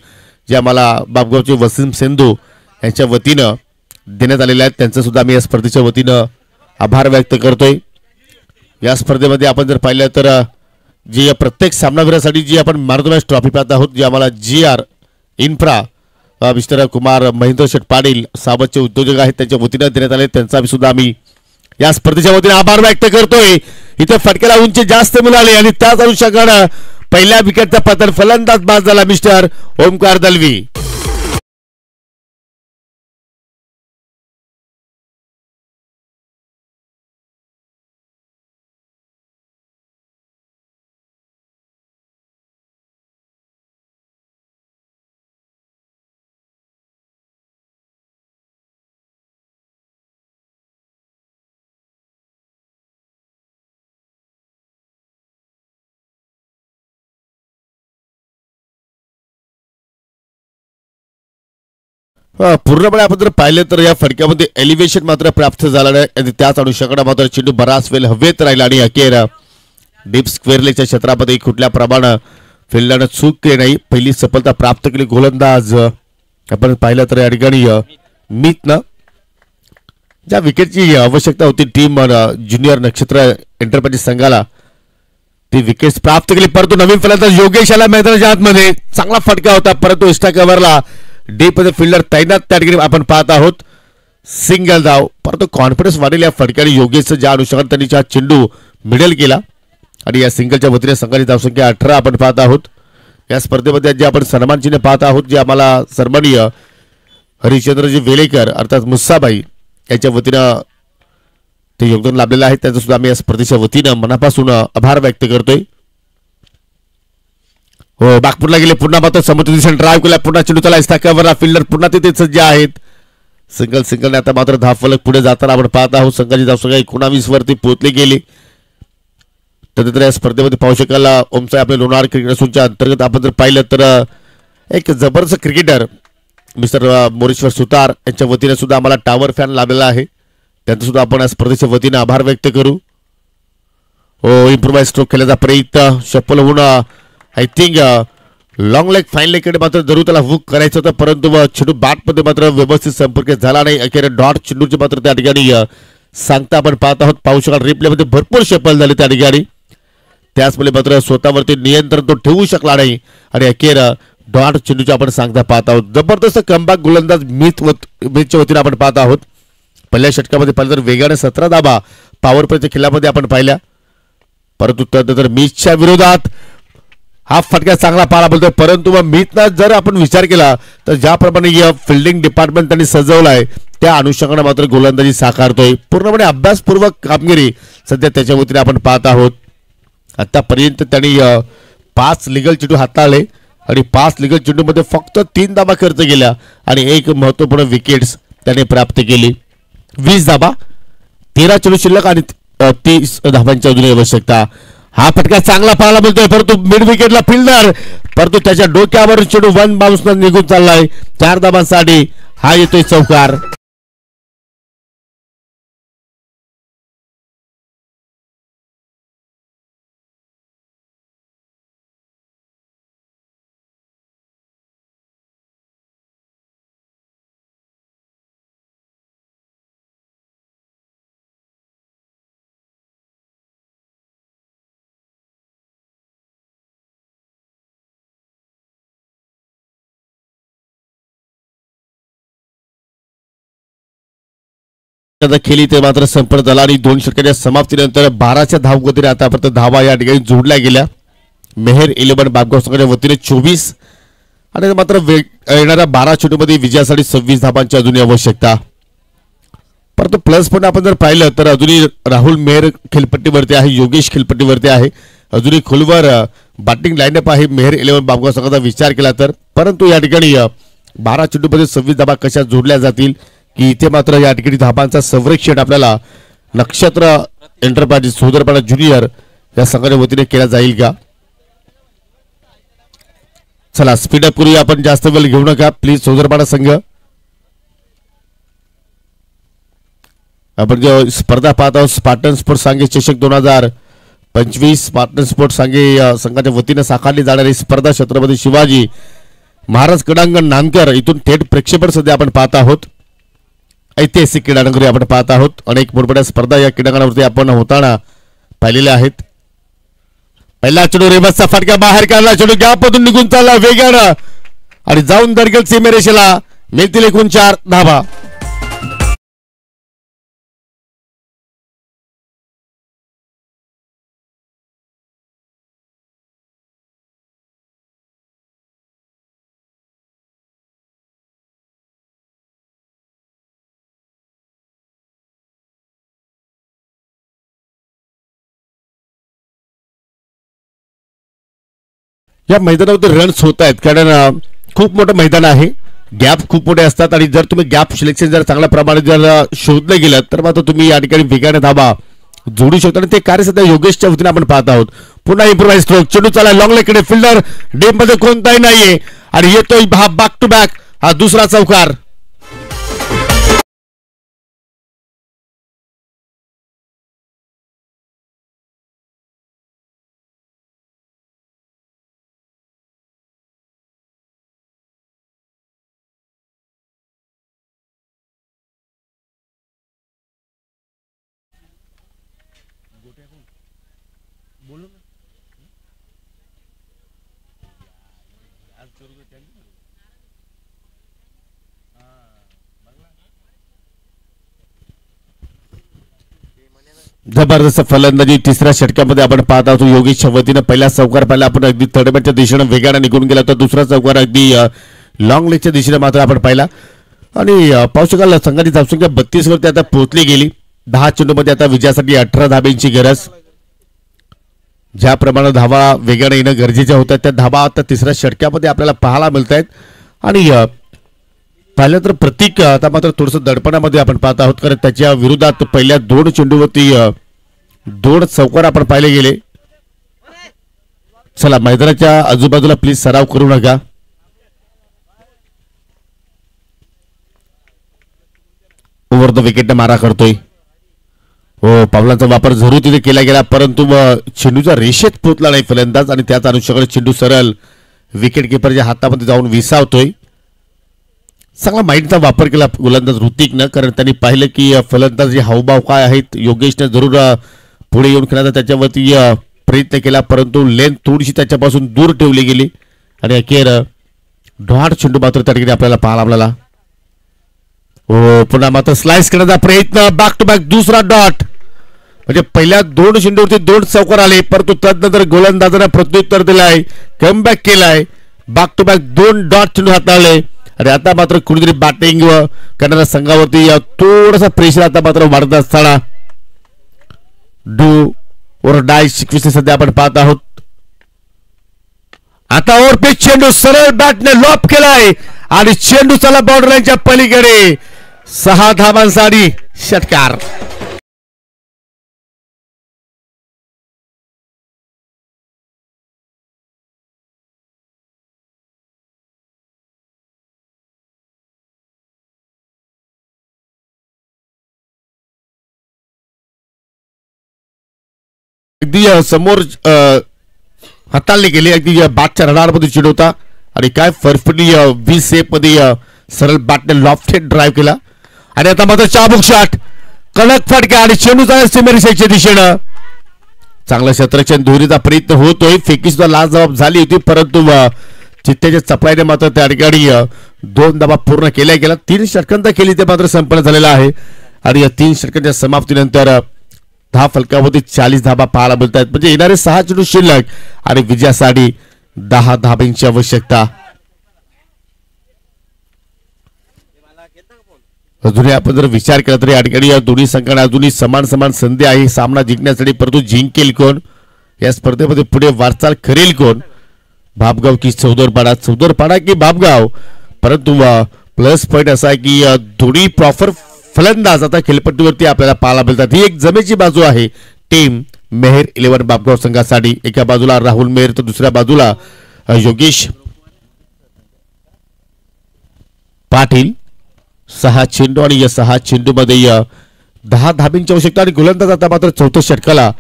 जे आम्हाला बाबगावचे वसीम सिंधू यांच्या वतीनं देण्यात आलेले आहेत त्यांचं सुद्धा मी या स्पर्धेच्या वतीनं आभार व्यक्त करतोय. या स्पर्धेमध्ये आपण जर पाहिलं तर जी या प्रत्येक सामनावीरासाठी जी आपण man of the match trophy पाहत आहोत, जी आम्हाला GR infra mister Kumar Mahendra Sheth Patil सावतचे उद्योजक आहेत त्यांच्या वतीने देण्यात आले, त्यांचा सुद्धा आम्ही या स्पर्धेच्या वतीने आभार व्यक्त करतोय. इथे फटक्याला उंची जास्त मिळाली आणि त्याच अनुषंगाने पहिल्या विकेटचा पतन फलंदाज बाद झाला मिस्टर ओमकार दलवी. पूर्णपणे आपण जर पाहिलं तर या फटक्यामध्ये एलिव्हेशन मात्र प्राप्त झालं नाही आणि त्याच अनुषंगाने मात्र चेंडू बराच वेळ हवेत राहिला आणि अखेर डीप स्क्वेअरलेच्या क्षेत्रामध्ये कुठल्या प्रमाणे फिल्डरने चूक केली नाही, पहिली सफलता प्राप्त केली गोलंदाज. आपण पाहिलं तर या ठिकाणी मीतनं ज्या विकेटची आवश्यकता होती टीम ज्युनियर नक्षत्र एंटरप्राइज संघाला ती विकेट प्राप्त केली, परंतु नवीन फलंदाज योगेश आला मैदानाच्या आतमध्ये. चांगला फटका होता परंतु एक्स्ट्रा कव्हरला डीप मध्ये फिल्डर तैनात त्या ठिकाणी आपण पाहत आहोत. सिंगल धाव, परंतु कॉन्फिडन्स वाढेल या फटक्याने योगेशचं, ज्या अनुषंगाने त्यांनी चेंडू मिडल केला आणि या सिंगलच्या वतीने संघाची धावसंख्या 18 आपण पाहत आहोत. या स्पर्धेमध्ये जे आपण सन्मान चिन्ह पाहत आहोत, जे आम्हाला सन्माननीय हरिश्चंद्रजी वेलेकर अर्थात मुस्साबाई यांच्या वतीनं ते योगदान लाभलेलं आहे, त्यांचं सुद्धा आम्ही या स्पर्धेच्या वतीनं मनापासून आभार व्यक्त करतोय. हो, बागपूरला गेले, पुन्हा मात्र समुद्र दिशेने ड्राईव्ह केला, पुन्हा चेंडू त्याला इस्ताकावरला फिल्डर पुन्हा तिथे सज्ज आहेत. सिंगलने आता मात्र धावफलक पुढे जाताना आपण पाहत आहोत. संघाची धावसंख्या 19 वरती पोहोचली गेली. त्यानंतर या स्पर्धेमध्ये पाहू शकाल ओमसाई आपले लोणार क्रिकेट असोसिएशनच्या अंतर्गत आपण जर पाहिलं तर एक जबरदस्त क्रिकेटर मिस्टर मोरेश्वर सुतार यांच्या वतीने सुद्धा आम्हाला टावर फॅन लाभलेला आहे, त्यांचं सुद्धा आपण या स्पर्धेच्या वतीने आभार व्यक्त करू. हो, इम्प्रोवाइज स्ट्रोक खेळण्याचा प्रयत्न सफल होऊन I think long leg fine लेगकडे मात्र जरूर त्याला हुक करायचं होतं, परंतु चेंडू बॅटमध्ये मात्र व्यवस्थित संपर्क झाला नाही. अखेर डॉट चेंडूचे मात्र त्या ठिकाणी सांगता आपण पाहत आहोत. पाहू शकाल रिप्लेमध्ये भरपूर सफल झाले त्या ठिकाणी, त्याचमुळे मात्र स्वतःवरती नियंत्रण तो ठेवू शकला नाही आणि अखेर डॉट चेंडूचे आपण सांगता पाहत आहोत. जबरदस्त कमबॅक गोलंदाज मीतच्या वतीने आपण पाहत आहोत. पहिल्या षटकामध्ये पाहिलं तर वेगाने 17 धाबा पॉवर प्लेच्या खेळामध्ये आपण पाहिल्या, परंतु त्यानंतर मीतच्या विरोधात हा फटका चांगला पाहायला बोलतोय. परंतु मग मीतनं जर आपण विचार केला तर ज्याप्रमाणे या फिल्डिंग डिपार्टमेंट त्यांनी सजवलाय त्या अनुषंगाने मात्र गोलंदाजी साकारतोय. पूर्णपणे अभ्यासपूर्वक कामगिरी सध्या त्याच्या वतीने आपण पाहत आहोत. आतापर्यंत त्यांनी 5 लिगल चेंडू हाताळले आणि 5 लिगल चेंडूमध्ये फक्त 3 धाबा खर्च केल्या आणि एक महत्वपूर्ण विकेट्स त्याने प्राप्त केली. 20 धाबा, 13 चेंडू शिल्लक आणि 30 धाबांची अजूनही आवश्यकता. हा फटका चांगला पाहायला मिळतोय, परंतु मिड विकेटला फिल्डर, परंतु त्याच्या डोक्यावर चेंडू 1 बाउन्स निघून चाललाय. 4 धाबांसाठी हा येतोय चौकार. खेळी ते मात्र संपन्न झाला आणि 2 षटकांच्या समाप्तीनंतर 12च्या धावगतीने आतापर्यंत धावा या ठिकाणी जोडल्या गेल्या. मेहर 11 बापगाव संघाच्या वतीने 24 आणि मात्र येणाऱ्या 12 चेंडूमध्ये विजयासाठी 26 धाबांची अजूनही आवश्यकता. परंतु प्लस पॉईंट आपण जर पाहिलं तर अजूनही राहुल मेहर खेळपट्टीवरती आहे, योगेश खेळपट्टीवरती आहे, अजूनही खोलवर बॅटिंग लाईनअप आहे मेहर 11 बापगाव संघाचा विचार केला तर. परंतु या ठिकाणी 12 चेंडूमध्ये 26 धाबा कशा जोडल्या जातील की इथे मात्र या ठिकाणी धाबांचा संरक्षण आपल्याला नक्षत्र एंटरप्राइज सोदरपाडा ज्युनियर या संघाच्या वतीने केला जाईल का. चला स्पीडअप करूया आपण, जास्त वेळ घेऊ नका प्लीज. सोदरपाडा संघ आपण जो स्पर्धा पाहत आहोत स्पार्टन स्पोर्ट्स सांगे चषक 2025 स्पार्टन स्पोर्ट्स सांगे संघाच्या वतीने साकारली जाणारी स्पर्धा छत्रपती शिवाजी महाराज क्रीडांगण नांदकर इथून थेट प्रक्षेपण सध्या आपण पाहत आहोत. ऐतिहासिक क्रीडानगरी आपण पाहत आहोत. अनेक मोठमोठ्या स्पर्धा या क्रीडांगणावरती आपण होताना पाहिलेल्या आहेत. पहिला चेंडू रेबसचा फटका बाहेर काढला, चेंडू गॅपमधून निघून चालला वेगानं आणि जाऊन दर्गल सीमेरेषेला. मिळतील एकूण 4 धावा. या मैदानावरती रन्स होत आहेत कारण खूप मोठं मैदान आहे, गॅप खूप मोठे असतात आणि जर तुम्ही गॅप सिलेक्शन जर चांगल्या प्रमाणे जर शोधलं गेलं तर मात्र तुम्ही या ठिकाणी वेगाने धावा जोडू शकता आणि ते कार्य सध्या योगेशच्या वतीने आपण पाहत आहोत. पुन्हा इम्प्रोवाइज स्ट्रोक, चेंडू चालला लॉंग लेगकडे, फिल्डर डीप मध्ये कोणताही नाहीये आणि येतोय हा बॅक टू बॅक, हा दुसरा चौकार. जबरदस्त फलंदाजी तिसऱ्या षटकामध्ये आपण पाहत आहोत. योगेशच्या वतीनं पहिला चौकार पाहिला आपण अगदी तडब्याच्या दिशेने वेगाने निघून गेला, तर दुसरा चौकार अगदी लॉंग लेगच्या दिशेने मात्र आपण पाहिला आणि पाहू शकाल संघाची धावसंख्या 32 वरती आता पोहोचली गेली. 10 चेंडूमध्ये आता विजयासाठी 18 धाब्यांची गरज. ज्याप्रमाणे धावा वेगाने येणं गरजेच्या होत्या त्या धावा आता तिसऱ्या षटकामध्ये आपल्याला पाहायला मिळत आहेत आणि पाहिलं तर प्रतीक आता मात्र थोडस दडपणामध्ये आपण पाहत आहोत कारण त्याच्या विरोधात पहिल्या 2 चेंडूवरती 2 चौकार आपण पाहिले गेले. चला मैदानाच्या आजूबाजूला प्लीज सराव करू नका. ओव्हर द विकेटने मारा करतोय. हो, पावलांचा वापर जरूर तिथे केला गेला परंतु चेंडूच्या रेषेत पोहोचला नाही फलंदाज आणि त्याच अनुषंगाने चेंडू सरळ विकेट किपरच्या हातामध्ये जाऊन विसावतोय. चांगला माइंडचा वापर केला गोलंदाज ऋतिकनं कारण त्यांनी पाहिलं की फलंदाजी हावभाव काय आहेत. योगेशने जरूर पुढे येऊन खेळण्याचा त्याच्यावरती प्रयत्न केला परंतु लेंथ थोडीशी त्याच्यापासून दूर ठेवली गेली आणि अखेर डॉट चेंडू मात्र त्या ठिकाणी आपल्याला पाहायला मिळाला. हो, पुन्हा मात्र स्लाइस करण्याचा प्रयत्न, बॅक टू बॅक दुसरा डॉट. म्हणजे पहिल्या 2 चेंडूवरती 2 चौकार आले परंतु त्यानंतर गोलंदाजाने प्रत्युत्तर दिलाय, कमबॅक केलाय, बॅक टू बॅक 2 डॉट चेंडू हाताळले आणि आता मात्र कुठेतरी बॅटिंग करणाऱ्या संघावरती थोडासा प्रेशर आता मात्र वाढत असताना डू और डाय सिक्वेन्स सध्या आपण पाहत आहोत. आता ओव्हर पिच चेंडू सरळ बॅटने लॉप केलाय आणि चेंडू चला बाउंड्री लाईनच्या पलीकडे. 6 धावांसाठी षटकार. अगदी समोर हाताळली गेली, अगदी बॅटच्या रडारमध्ये चेंडू होता आणि काय परफेक्टली व्ही सेप मध्ये सरळ बॅटने लॉफ्टेड ड्राईव्ह केला आणि आता मात्र चाबूक शॉट, कडक फटका आणि चेंडू जाणार सीमेरेषेच्या दिशेनं. चांगलं क्षेत्ररक्षण धोनीचा प्रयत्न होतोय, फेकी सुद्धा लाजवाब झाली होती परंतु चित्त्याच्या चपळाईने मात्र त्या ठिकाणी 2 धावा पूर्ण केल्या गेल्या. 3 षटकांचा खेळी ते मात्र संपन्न झालेला आहे आणि या 3 षटकांच्या समाप्तीनंतर 10 फलकावरती 40 धाबा पाहायला मिळत आहेत. म्हणजे येणारे 6 चेंडू शिल्लक आणि विजयासाठी 10 धाब्यांची आवश्यकता. अजूनही आपण जर विचार केला तरी या ठिकाणी या दोन्ही संघांना अजूनही समान संधी आहे सामना जिंकण्यासाठी परंतु जिंकेल कोण, या स्पर्धेमध्ये पुढे वाटचाल करेल कोण, भापगाव की चौदरपाडा की भापगाव. परंतु प्लस पॉइंट असा आहे की दोन्ही प्रॉपर फलंदाज आता खेळपट्टीवरती आपल्याला पाहायला मिळतात. ही एक जमेची बाजू आहे टीम मेहर 11 बापगाव संघासाठी. एका बाजूला राहुल मेहर तर दुसऱ्या बाजूला योगेश पाटील. 6 चेंडू आणि या 6 चेंडू मध्ये 10 धाब्यांची आवश्यकता आणि गोलंदाज आता मात्र 4थ्या षटकाला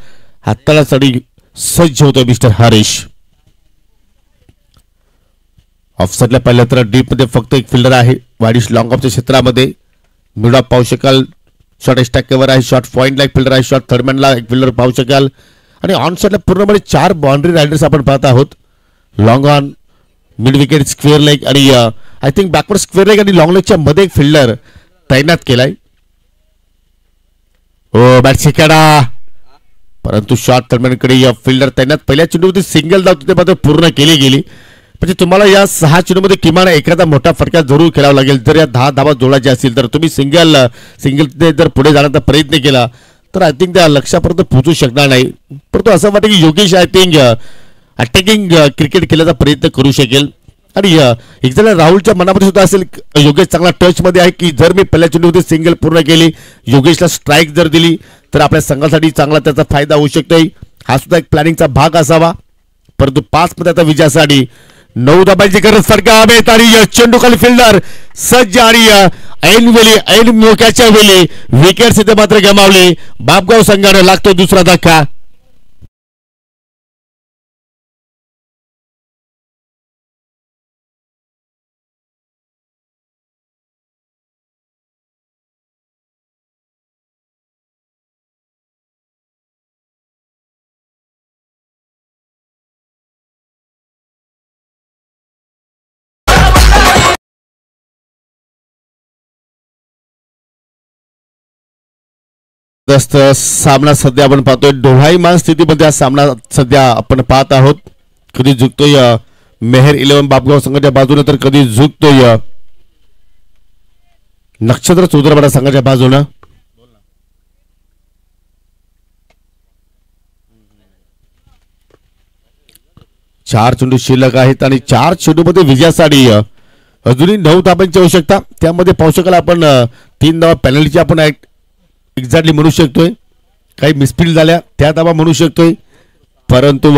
हाताळण्यासाठी सज्ज होतो मिस्टर हरीश. ऑफसाईडला पाहिलं तर डीप मध्ये फक्त एक फिल्डर आहे. वाडीश लॉंग ऑफच्या क्षेत्रामध्ये मिड ऑफ पाहू शकाल, शॉर्ट स्टॅक कव्हर आहे, शॉर्ट पॉइंटला एक फिल्डर आहे, शॉर्ट थर्डमॅनला एक फिल्डर पाहू शकाल आणि ऑन साईडला पूर्णपणे 4 बाउंड्री रायडर्स आपण पाहत आहोत. Long on, mid wicket, square leg आणि I think backward square leg आणि लॉंग लेगच्या मध्ये एक फिल्डर तैनात केलाय. ओ बॅट शिकाडा, परंतु शॉट दरम्यानकडे या फिल्डर तैनात. पहिल्या चेंडूमध्ये सिंगल धाव तिथे मात्र पूर्ण केली गेली. म्हणजे तुम्हाला या 6 चेंडूमध्ये किमान एखादा मोठा फटका जरूर खेळावा लागेल. जर या 10 धावा जोडायच्या असतील तर तुम्ही सिंगल जर पुढे जाण्याचा प्रयत्न केला तर आय थिंक त्या लक्ष्यापर्यंत पोहोचू शकणार नाही. परंतु असं वाटतं की Yogesh I think attacking cricket खेळण्याचा प्रयत्न करू शकेल. आणि एक जण राहुलच्या मनामध्ये सुद्धा असेल योगेश चांगला टच मध्ये आहे की जर मी पहिल्या चेंडूमध्ये सिंगल पूर्ण केली, योगेशला स्ट्राईक जर दिली तर आपल्या संघासाठी चांगला त्याचा फायदा होऊ शकतोय. हा सुद्धा एक प्लॅनिंगचा भाग असावा. परंतु 5 मध्ये आता विजयासाठी 9 धाबांची गरज. फटका हवेत आणि चेंडू खाली फिल्डर सज्ज आणि ऐन मोक्याच्या वेळी विकेट्स इथे मात्र गमावले. बापगाव संघाने लागतो दुसरा धक्का. सामना सध्या आपण पाहतोय डोळाईमान स्थितीमध्ये हा सामना सध्या आपण पाहत आहोत. कधी झुकतोय मेहर 11 बापगाव संघाच्या बाजूने तर कधी झुकतोय नक्षत्र चौधरवाडा संघाच्या बाजूने. चार चेंडू शिल्लक आहेत आणि 4 चेंडूमध्ये विजयासाठी अजूनही 9 धाबांची आवश्यकता. त्यामध्ये पाहू शकाल आपण 3 धावा पेनल्टीची आपण एक्झॅक्टली म्हणू शकतोय. काही मिसफील्ड झाल्या त्या धावा म्हणू शकतोय. परंतु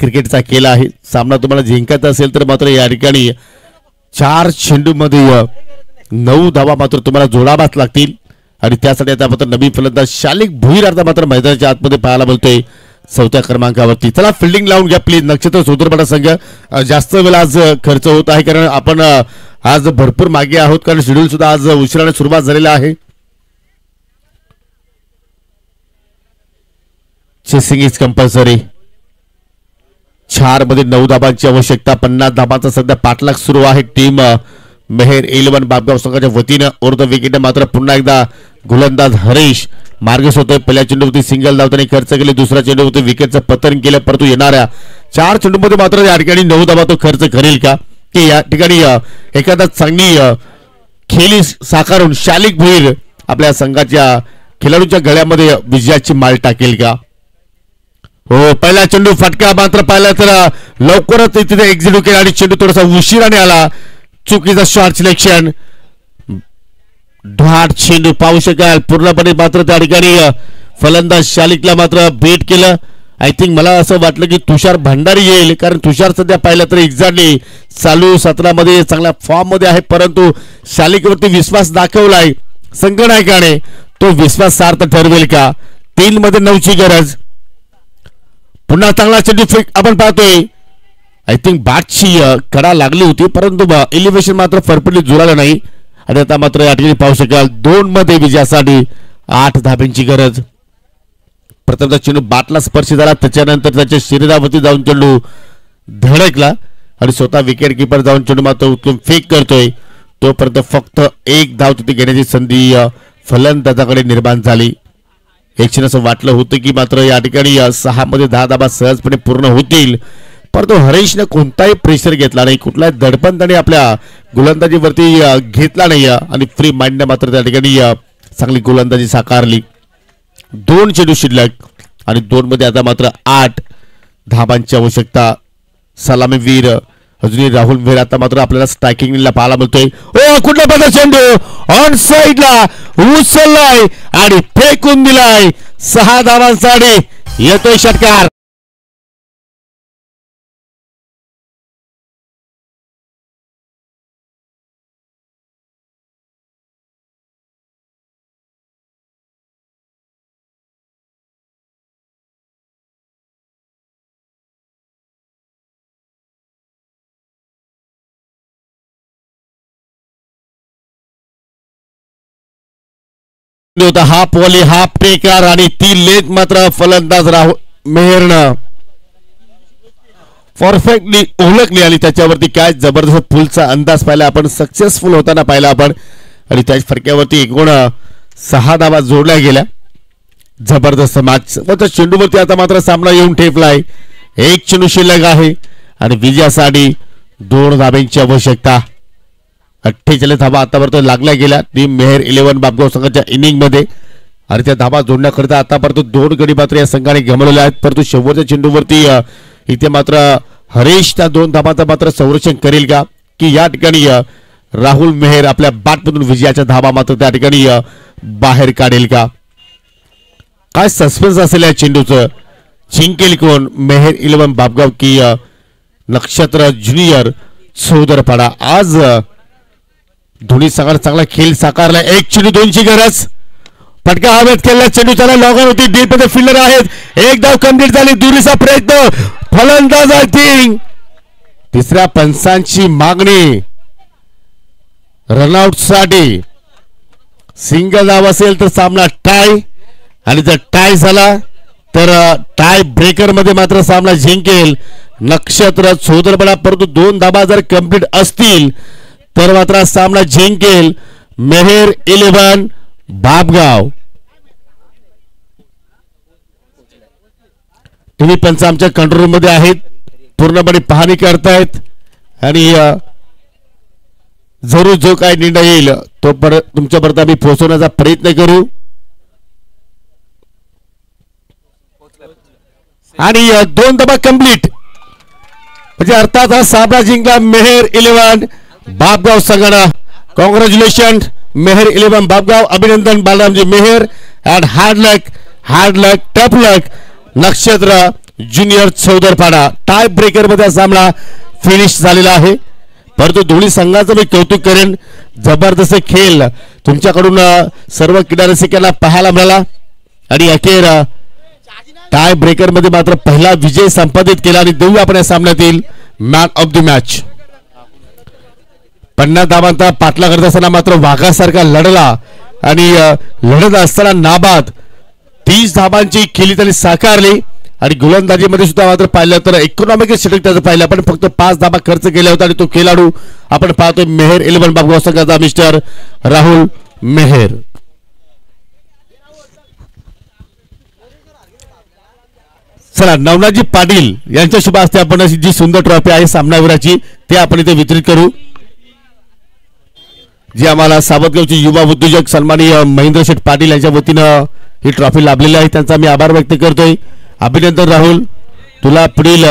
क्रिकेटचा खेळ आहे. सामना तुम्हाला जिंकायचा असेल तर मात्र या ठिकाणी 4 चेंडूमध्ये 9 धावा मात्र तुम्हाला जोडाव्याच लागतील. आणि त्यासाठी आता मात्र नवीन फलंदाज शालिक भुईर आता मात्र मैदानाच्या आतमध्ये पाहायला मिळतोय 4थ्या क्रमांकावरती. चला फिल्डिंग लावून घ्या प्लीज. नक्षत्र चौधरवाडा संघ जास्त वेळ आज खर्च होत आहे कारण आपण आज भरपूर मागे आहोत कारण शेड्यूल सुद्धा आज उशिराने सुरुवात झालेला आहे. Chasing is compulsory. 4 मध्ये 9 धाबांची आवश्यकता. 50 धाबांचा सध्या पाठलाग सुरू आहे. टीम मेहर 11 बापगाव संघाच्या वतीनं. ओर द विकेट मात्र पुन्हा एकदा गोलंदाज हरीश मार्गस होतोय. पहिल्या चेंडूवरती सिंगल धावताना खर्च केले. दुसऱ्या चेंडूवरती विकेटचं पतन केलं. परंतु येणाऱ्या 4 चेंडूमध्ये मात्र या ठिकाणी 9 धाबा तो खर्च करेल का की या ठिकाणी एखादा चांगली खेळी साकारून शालिक भुईर आपल्या संघाच्या खेळाडूंच्या गळ्यामध्ये विजयाची माळ टाकेल का. हो पहिला चेंडू फटका मात्र पाहिला तर लवकरच तिथे एक्झिक्यूट केला आणि चेंडू थोडासा उशिराने आला. चुकीचा शॉट सिलेक्शन. ढाट चेंडू पाहू शकाल पूर्णपणे मात्र त्या ठिकाणी फलंदाज शालिकला मात्र बेट केलं. आय थिंक मला असं वाटलं की तुषार भंडारी येईल कारण तुषार सध्या पाहिलं तर एक्झॅक्टली चालू 17 मध्ये चांगल्या फॉर्म मध्ये आहे. परंतु शालिकवरती विश्वास दाखवलाय संघनायकाने. तो विश्वास सार्थ ठरवेल का. 3 मध्ये 9 ची गरज. पुन्हा चांगला चेंडू फेक आपण पाहतोय. आय थिंक बॅटची कडा लागली होती परंतु एलिव्हेशन मात्र फरफटली जुळालं नाही. आणि आता मात्र या ठिकाणी पाहू शकाल 2 मध्ये विजयासाठी 8 धाब्यांची गरज. प्रथमतः चेंडू बाटला स्पर्श झाला त्याच्यानंतर त्याच्या शरीरावरती जाऊन चेंडू धडकला आणि स्वतः विकेट किपर जाऊन चेंडू मात्र उत्तम फेक करतोय. तोपर्यंत फक्त 1 धाव तिथे घेण्याची संधी फलंदाजाकडे निर्माण झाली. एक क्षण असं वाटलं होतं की मात्र या ठिकाणी 6 मध्ये 10 धाबा सहजपणे पूर्ण होतील. परंतु हरीशने कोणताही प्रेशर घेतला नाही. कुठलाही दडपण त्याने आपल्या गोलंदाजीवरती घेतला नाही आणि फ्री माइंडने मात्र त्या ठिकाणी चांगली गोलंदाजी साकारली. 2 चेंडू शिल्लक आणि 2 मध्ये आता मात्र 8 धाबांची आवश्यकता. सलामीवीर अजूनही राहुल वेर आता मात्र आपल्याला स्ट्रायकिंगला पाहायला मिळतोय. ओ कुठला पदा चेंडू ऑन साइडला उचललाय आणि फेकून दिलाय. 6 धावांसाठी येतोय षटकार. होता हाफ वॉली हाफ टेकर आणि ती लेग मात्र फलंदाज राहुल मेहरनं परफेक्टली ओळखली आणि त्याच्यावरती काय जबरदस्त पुलचा अंदाज पाहिला आपण, सक्सेसफुल होताना पाहिला आपण. आणि त्याच फरक्यावरती एकूण 6 धावा जोडल्या गेल्या. जबरदस्त मॅच. त्या चेंडूवरती आता मात्र सामना येऊन ठेपलाय. 1 चेंडू शिल्लक आहे आणि विजयासाठी 2 धाब्यांची आवश्यकता. 48 धावा आतापर्यंत लागल्या गेल्या टीम मेहर 11 बापगाव संघाच्या इनिंग मध्ये. आणि त्या धावा जोडण्याकरिता आतापर्यंत 2 गडी मात्र या संघाने गमावलेले आहेत. परंतु शेवटच्या चेंडूवरती इथे मात्र हरेश त्या 2 धाबांचं मात्र संरक्षण करेल का, की या ठिकाणी राहुल मेहर आपल्या बॅटमधून विजयाच्या धावा मात्र त्या ठिकाणी बाहेर काढेल का. काय सस्पेन्स असेल या चेंडूचं. जिंकेल कोण, मेहर 11 बापगाव की नक्षत्र ज्युनियर चौदरपाडा. आज दोन्ही संघाने चांगला खेळ साकारला. 1 चेंडू 2ची गरज. फटका हवेत केला. चेंडू त्याला लॉग होती. डीप मध्ये फिल्डर आहेत. 1 धाव कंप्लीट झाली. दुरीचा प्रयत्न. फलंदाज आय थिंक तिसऱ्या पंचांची मागणी रनआउट साठी. सिंगल धाव असेल तर सामना टाय, आणि जर टाय झाला तर टाय ब्रेकर मध्ये मात्र सामना जिंकेल नक्षत्र चौदरपाडा. परंतु 2 धाबा जर कंप्लीट असतील तर मात्र सामना जिंकेल मेहर 11 बापगाव. तुम्ही पंच आमच्या कंट्रोल रूम मध्ये आहेत, पूर्णपणे पाहणी करतायत आणि जरूर जो काय निर्णय येईल तो तुमच्यापर्यंत आम्ही पोहोचवण्याचा प्रयत्न करू. आणि 2 धाबा कंप्लीट म्हणजे अर्थात हा सामना जिंकला मेहर 11 बापगाव संघानं. कॉंग्रॅच्युलेशन मेहर 11 बापगाव. अभिनंदन Balramji Mehar. And hard luck tough luck Nakshatra junior Chaudharpada. Tie breaker मध्ये सामना फिनिश झालेला आहे. परंतु दोन्ही संघाचं मी कौतुक करेन. जबरदस्त खेळ तुमच्याकडून सर्व क्रीडा रसिकांना पाहायला मिळाला आणि अखेर टाय ब्रेकर मध्ये मात्र पहिला विजय संपादित केला. आणि देऊ आपण या सामन्यातील मॅन ऑफ द मॅच. 50 धावांचा पाठला करत असताना मात्र वाघासारखा लढला आणि लढत असताना नाबाद 30 धावांची खेळी त्यांनी साकारली. आणि गोलंदाजीमध्ये सुद्धा मात्र पाहिलं तर इकॉनॉमिकल षटक त्याचं पाहिलं, पण फक्त 5 धावा खर्च केला होता. आणि तो खेळाडू आपण पाहतोय मेहर 11 बापगाव संघाचा मिस्टर राहुल मेहर. चला नवनाथजी पाटील यांच्या शुभ हस्ते आपण जी सुंदर ट्रॉफी आहे सामनावीराची ते आपण इथे वितरित करू. जी आम्हाला सावतगावचे युवा उद्योजक सन्माननीय महेंद्र शेठ पाटील यांच्या वतीनं ही ट्रॉफी लाभलेली आहे. त्यांचा मी आभार व्यक्त करतोय. अभिनंदन राहुल, तुला पुढील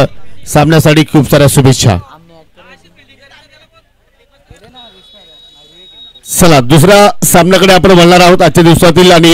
सामन्यासाठी खूप साऱ्या शुभेच्छा. चला दुसऱ्या सामन्याकडे आपण वळणार आहोत आजच्या दिवसातील. आणि